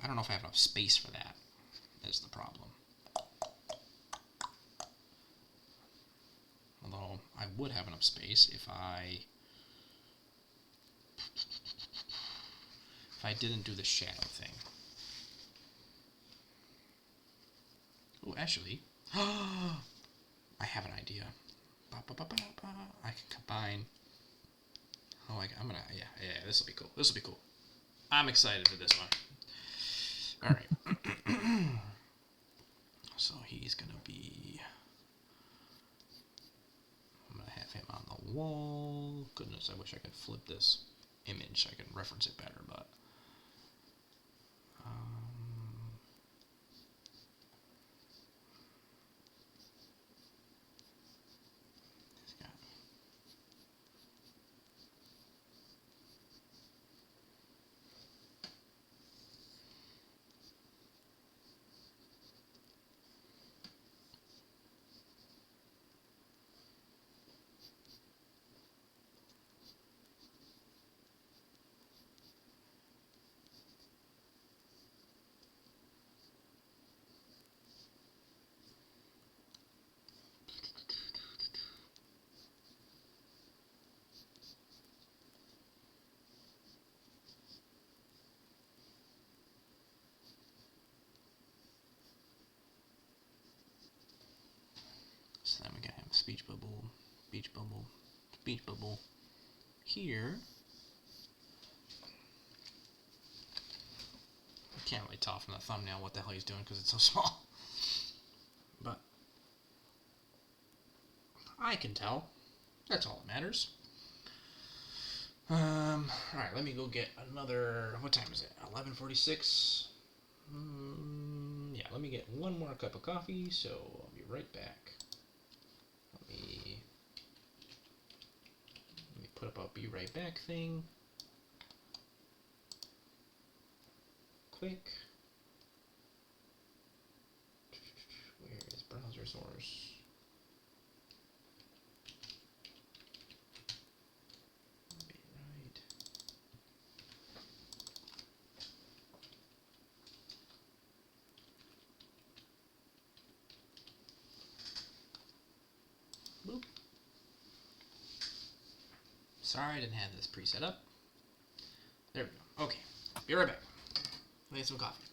I don't know if I have enough space for that. Is the problem. Although I would have enough space if I didn't do the shadow thing. Oh, actually, I have an idea. I can combine. Oh, I'm gonna. Yeah. This will be cool. This will be cool. I'm excited for this one. All right. So he's gonna be. I'm gonna have him on the wall. Goodness, I wish I could flip this image so I could reference it better, but. speech bubble, speech bubble, speech bubble. Here, I can't really tell from the thumbnail what the hell he's doing because it's so small. But I can tell. That's all that matters. Alright, let me go get another... What time is it? 11:46? Yeah, let me get one more cup of coffee, so I'll be right back. Let me put up a be right back thing. Quick. Where is browser source? Be right. Boop. Sorry, I didn't have this preset up. There we go. Okay, be right back. Make some coffee.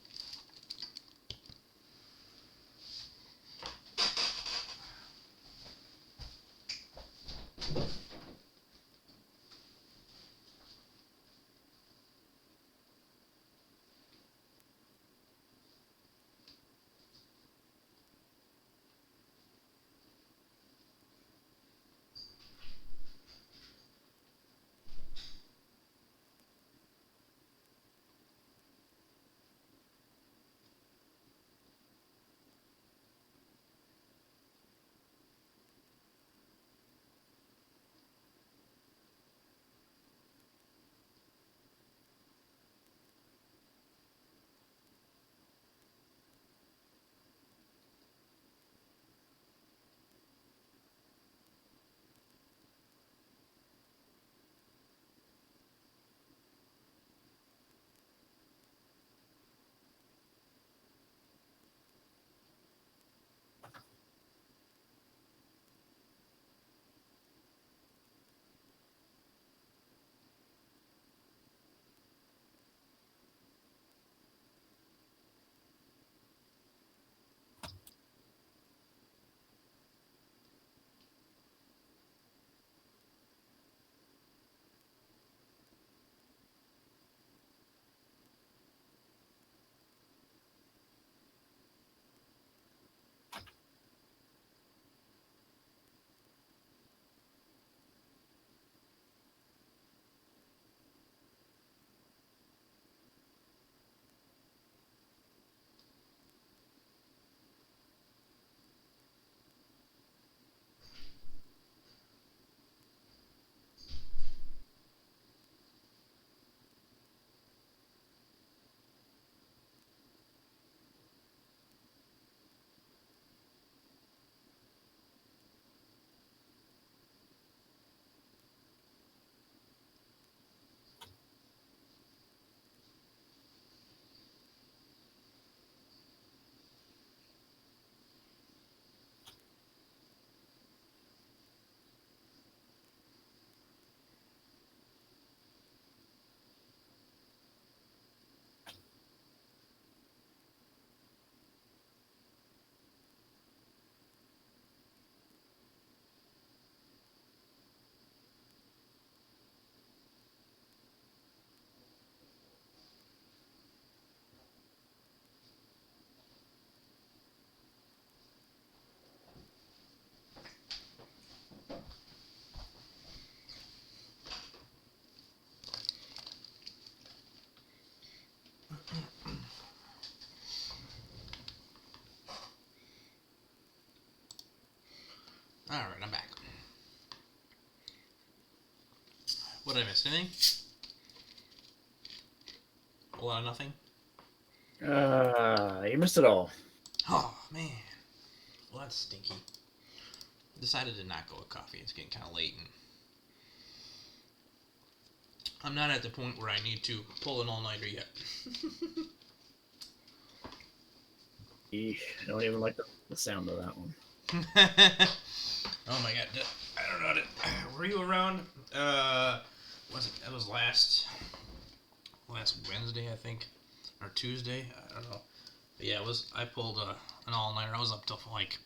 Alright, I'm back. What did I miss? Anything? A lot of nothing? You missed it all. Oh, man. Well, that's stinky. Decided to not go with coffee. It's getting kind of late, and I'm not at the point where I need to pull an all-nighter yet. Eesh, I don't even like the sound of that one. Oh my god, I don't know. Were you around? Was it? That was last Wednesday, I think, or Tuesday. I don't know. But yeah, it was. I pulled an all-nighter. I was up till like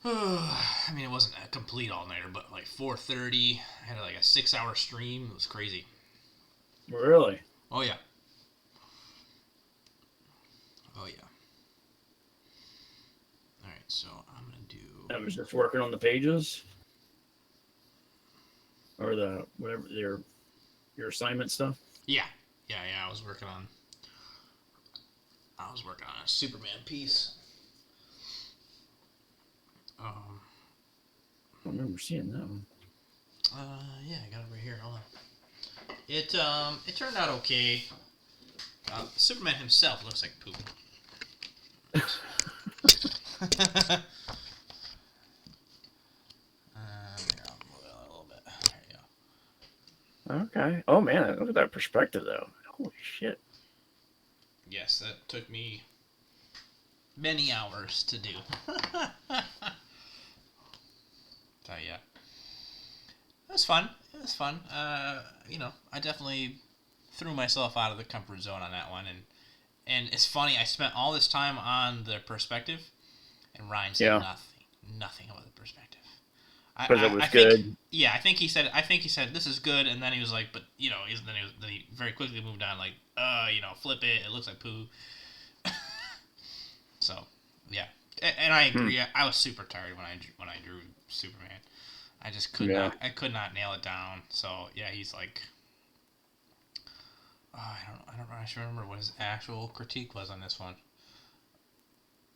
I mean, it wasn't a complete all-nighter, but like 4:30. I had like a 6-hour stream. It was crazy. Really? Oh yeah. Oh yeah. All right, so I'm gonna do. I was just working on the pages, or the whatever your assignment stuff. Yeah. I was working on. A Superman piece. Um. I don't remember seeing that one. Yeah, I got it right here. Hold on. It turned out okay. Superman himself looks like poop. Here, I'll move it a little bit. There you go. Okay. Oh man, look at that perspective though. Holy shit. Yes, that took me many hours to do. So yeah, it was fun. It was fun. I definitely threw myself out of the comfort zone on that one, and it's funny. I spent all this time on the perspective, and Ryan said nothing about the perspective. Because it was I good. think, yeah, I think he said this is good, and then he was like, but then he very quickly moved on, like, flip it. It looks like poo. So, yeah, and I agree. I was super tired when I drew Superman. I just could not. I could not nail it down. So yeah, he's like, I don't actually remember what his actual critique was on this one.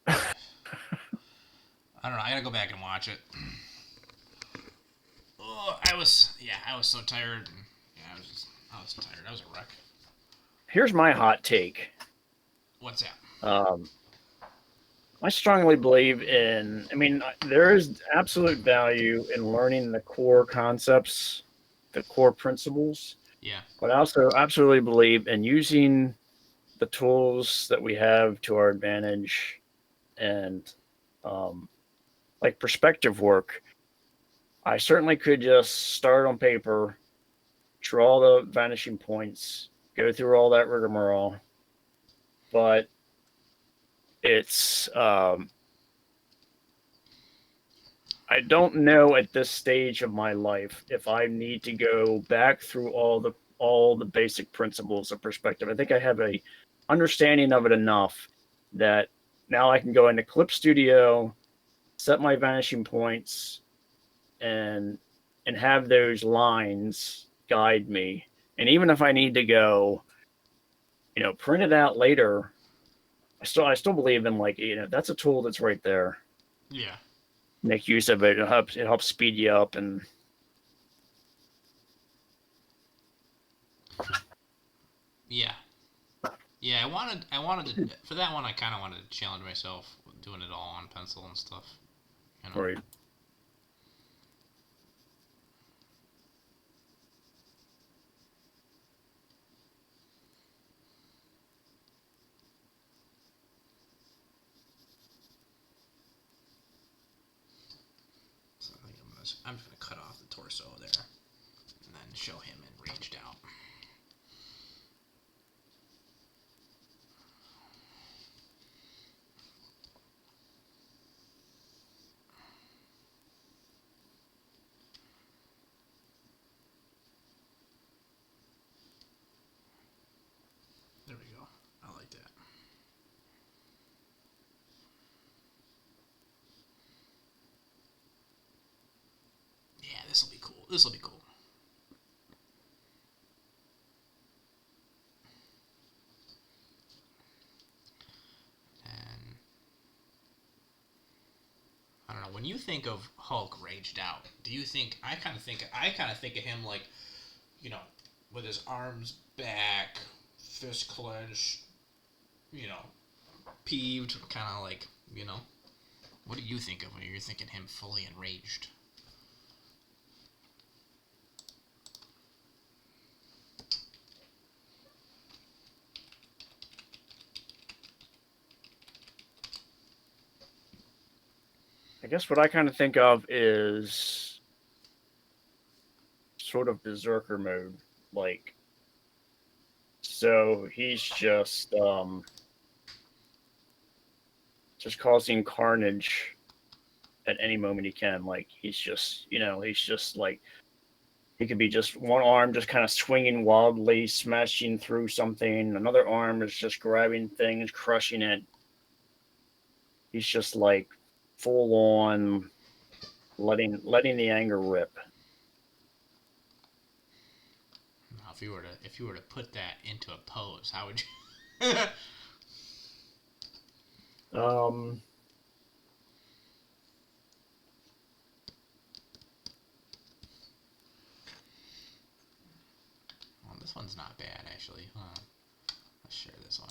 I don't know. I gotta go back and watch it. Oh, I was so tired. And, yeah, I was tired. I was a wreck. Here's my hot take. What's that? I strongly believe in. I mean, there is absolute value in learning the core concepts, the core principles. Yeah. But I also absolutely believe in using the tools that we have to our advantage, and like perspective work. I certainly could just start on paper, draw the vanishing points, go through all that rigmarole, but it's I don't know at this stage of my life if I need to go back through all the basic principles of perspective. I think I have a understanding of it enough that now I can go into Clip Studio, set my vanishing points, and have those lines guide me. And even if I need to go, print it out later, I still believe in, like, that's a tool that's right there. Yeah. Make use of it. It helps speed you up. And yeah, I wanted to for that one. I kind of wanted to challenge myself with doing it all on pencil and stuff. Right. So I think I'm just gonna cut off the torso there, and then show him in Raged Out. There we go. I like that. Yeah, this will be cool. This will be cool. And I don't know. When you think of Hulk Raged Out, do you think I kind of think of him like, with his arms back, fist clenched, peeved, kind of like, What do you think of when you're thinking him fully enraged? I guess what I kind of think of is sort of berserker mode. Like, so he's just causing carnage at any moment he can. Like he's just, he's just like he could be just one arm just kind of swinging wildly, smashing through something. Another arm is just grabbing things, crushing it. He's just like full on letting the anger rip. Now, if you were to put that into a pose, how would you? Um, Well, this one's not bad actually. Let's share this one.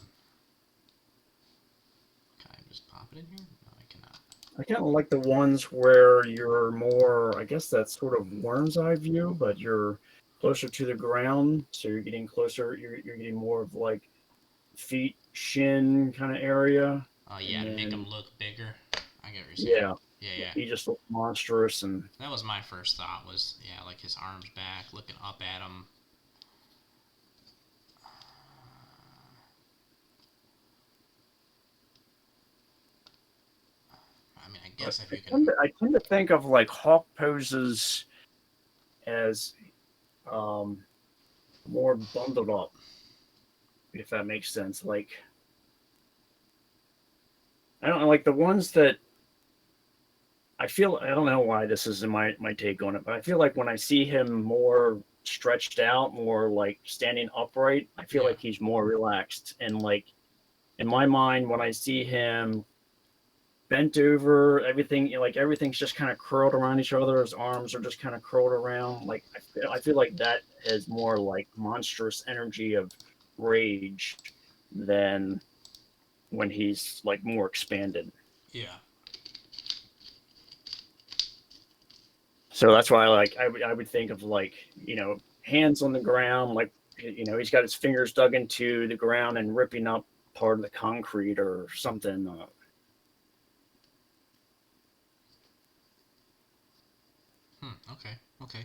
Can I just pop it in here? No, I cannot. I kind of like the ones where you're more, I guess that's sort of worm's eye view, but you're closer to the ground, so you're getting closer. You're getting more of like feet, shin kind of area. Oh yeah, to make then, them look bigger. I get what you're saying. Yeah, Yeah. he just looked monstrous, and That was my first thought. Was like his arms back, looking up at him. I mean, I guess if you can. I tend to think of like hawk poses as more bundled up, if that makes sense. Like, I don't know, like the ones that I don't know why this is my take on it, but I feel like when I see him more stretched out, more like standing upright, I feel like he's more relaxed. And like in my mind, when I see him bent over, everything's just kind of curled around each other. His arms are just kind of curled around. Like I feel like that has more like monstrous energy of rage than when he's like more expanded. Yeah. So that's why I would think of like, hands on the ground, like, he's got his fingers dug into the ground and ripping up part of the concrete or something. Okay.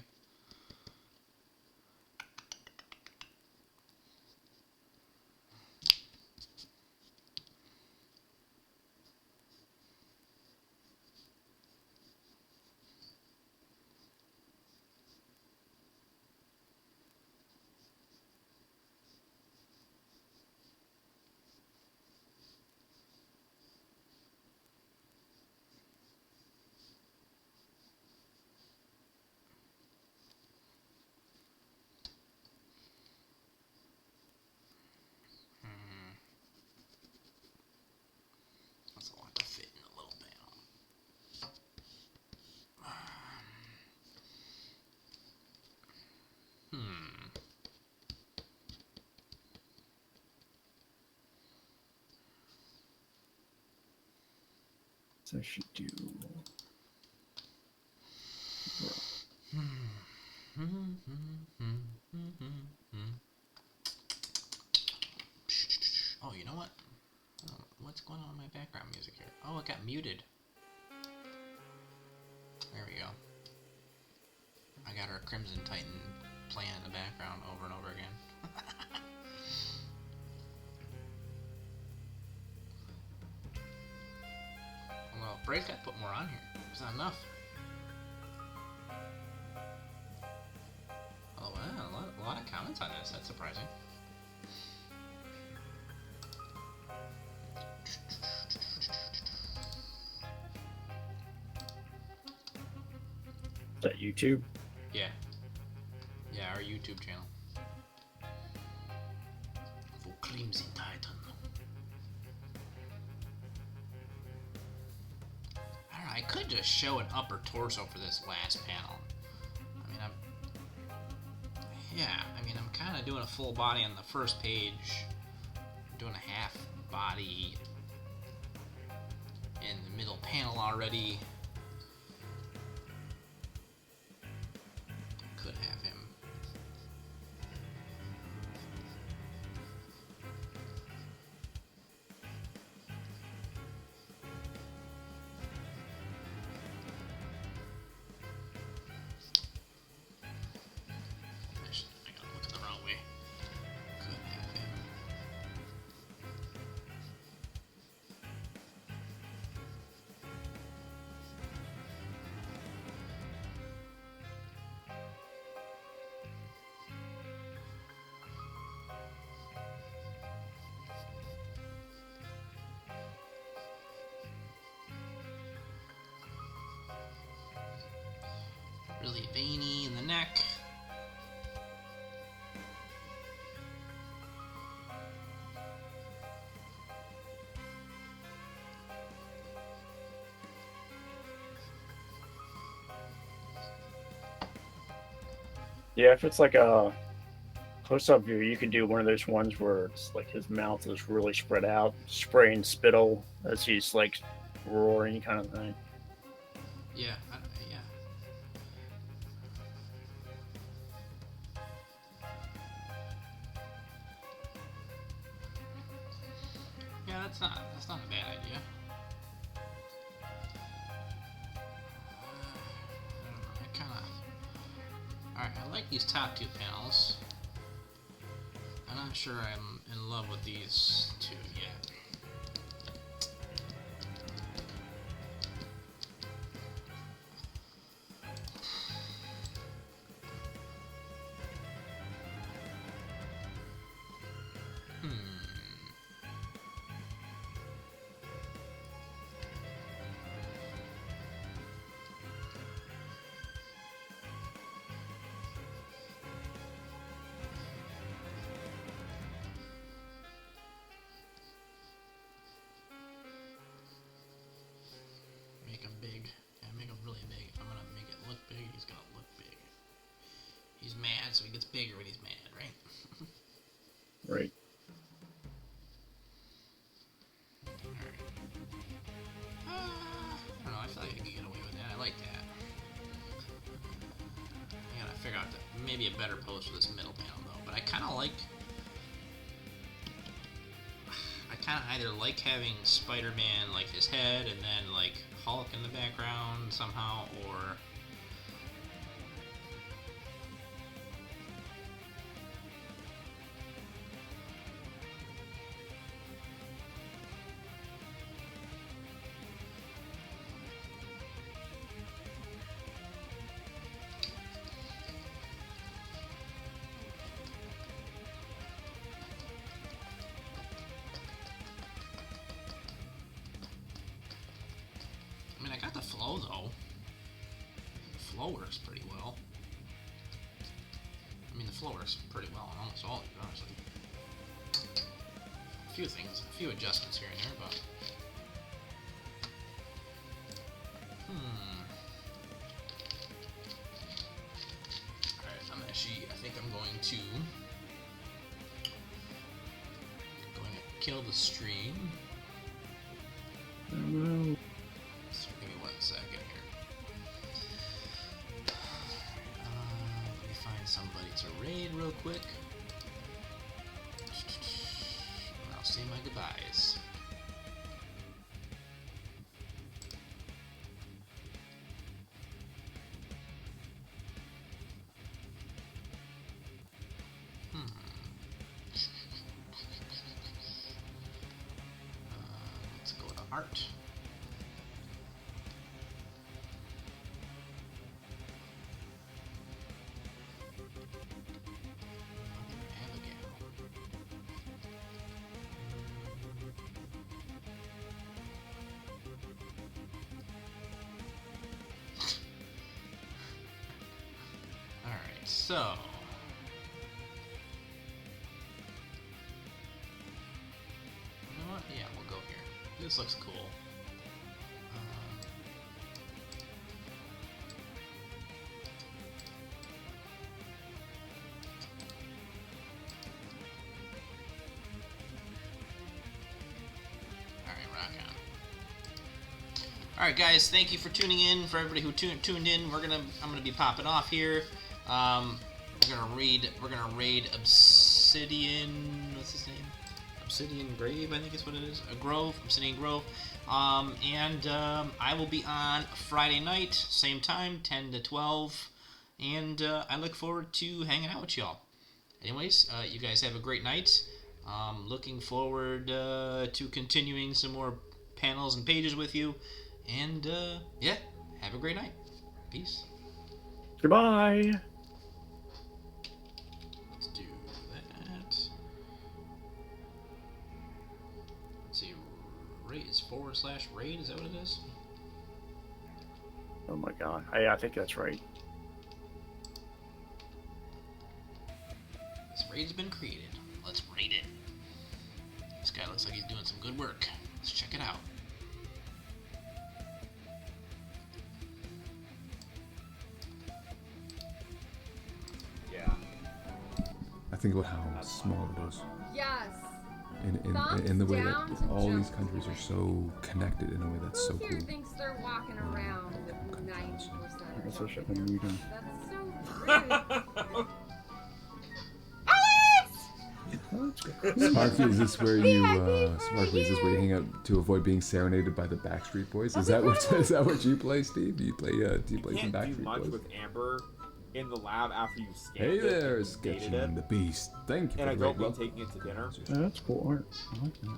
That's a lot to fit in a little panel. So I should do. Oh, you know what? What's going on with my background music here? Oh, it got muted. There we go. I got our Crimson Titan playing in the background over and over again. Well, Bray's got to put more on here. There's not enough. Oh, wow. A lot of comments on this. That's surprising. Is that YouTube? Yeah. Yeah, our YouTube channel. For Crimson Titan. I don't know, I could just show an upper torso for this last panel. I'm kind of doing a full body on the first page. I'm doing a half body in the middle panel already. Could have him. I gotta look the wrong way. Could have him. Yeah, if it's like a close-up view, you can do one of those ones where it's like his mouth is really spread out, spraying spittle as he's like roaring, kind of thing. Yeah, yeah. Yeah, that's not a bad idea. I don't know. I kind of. All right, I like these top two panels. I'm not sure I'm in love with these two yet. Make him big. Yeah, make him really big. If I'm gonna make it look big, he's gonna look big. He's mad, so he gets bigger when he's mad, right? Right. I don't know. I feel like I could get away with that. I like that. I gotta figure out maybe a better pose for this middle panel though. But I kind of like. I kind of either like having Spider-Man like his head and then like Hulk in the background somehow, or I mean, I got the flow though. The flow works pretty well. I mean, the flow works pretty well on almost all of it, honestly. A few things, a few adjustments here and there, but. Alright, I think I'm going to kill the stream. No. So give me 1 second here. Let me find somebody to raid real quick. And I'll say my goodbyes. Let's go to art. Alright, so. You know what? Yeah, we'll go here. This looks cool. Alright, rock on. Alright guys, thank you for tuning in. For everybody who tuned in, I'm gonna be popping off here. We're gonna raid Obsidian. What's his name? Obsidian Grave, I think is what it is. A Grove, Obsidian Grove. I will be on Friday night, same time, 10 to 12. And I look forward to hanging out with y'all. Anyways, you guys have a great night. Looking forward to continuing some more panels and pages with you. And yeah, have a great night. Peace. Goodbye. Let's do that. Let's see, raid is /raid. Is that what it is? Oh my god. I think that's right. This raid's been created. Let's raid it. This guy looks like he's doing some good work. Let's check it out. think about how small it is. Yes. In the way that Thumbs down to all these jump countries are forward. so connected in a way that's so Who here cool. thinks they're walking around with 90% That's of a shit in the weekend. That's so rude. Sparky, is this where you Sparky, is this where you hang out to avoid being serenaded by the Backstreet Boys? Is that what you play, Steve? Do you play some Can't do Backstreet much Boys? with Amber in the lab after you scanned Hey it there, and dated Sketching it, the Beast. Thank you and I for the don't great mean taking it to dinner. Yeah, that's cool art. I like that.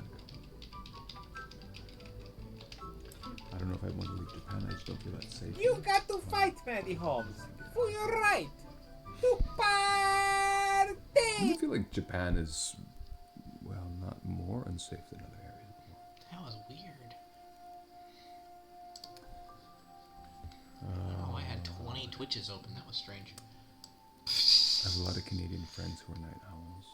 I don't know if I want to leave Japan. I just don't feel that safe. You got to fight, Maddie Holmes, for your right to party. I feel like Japan is, well, not more unsafe than other areas. That was weird. Oh, I had 20 Twitches open. That was strange. I have a lot of Canadian friends who are night owls.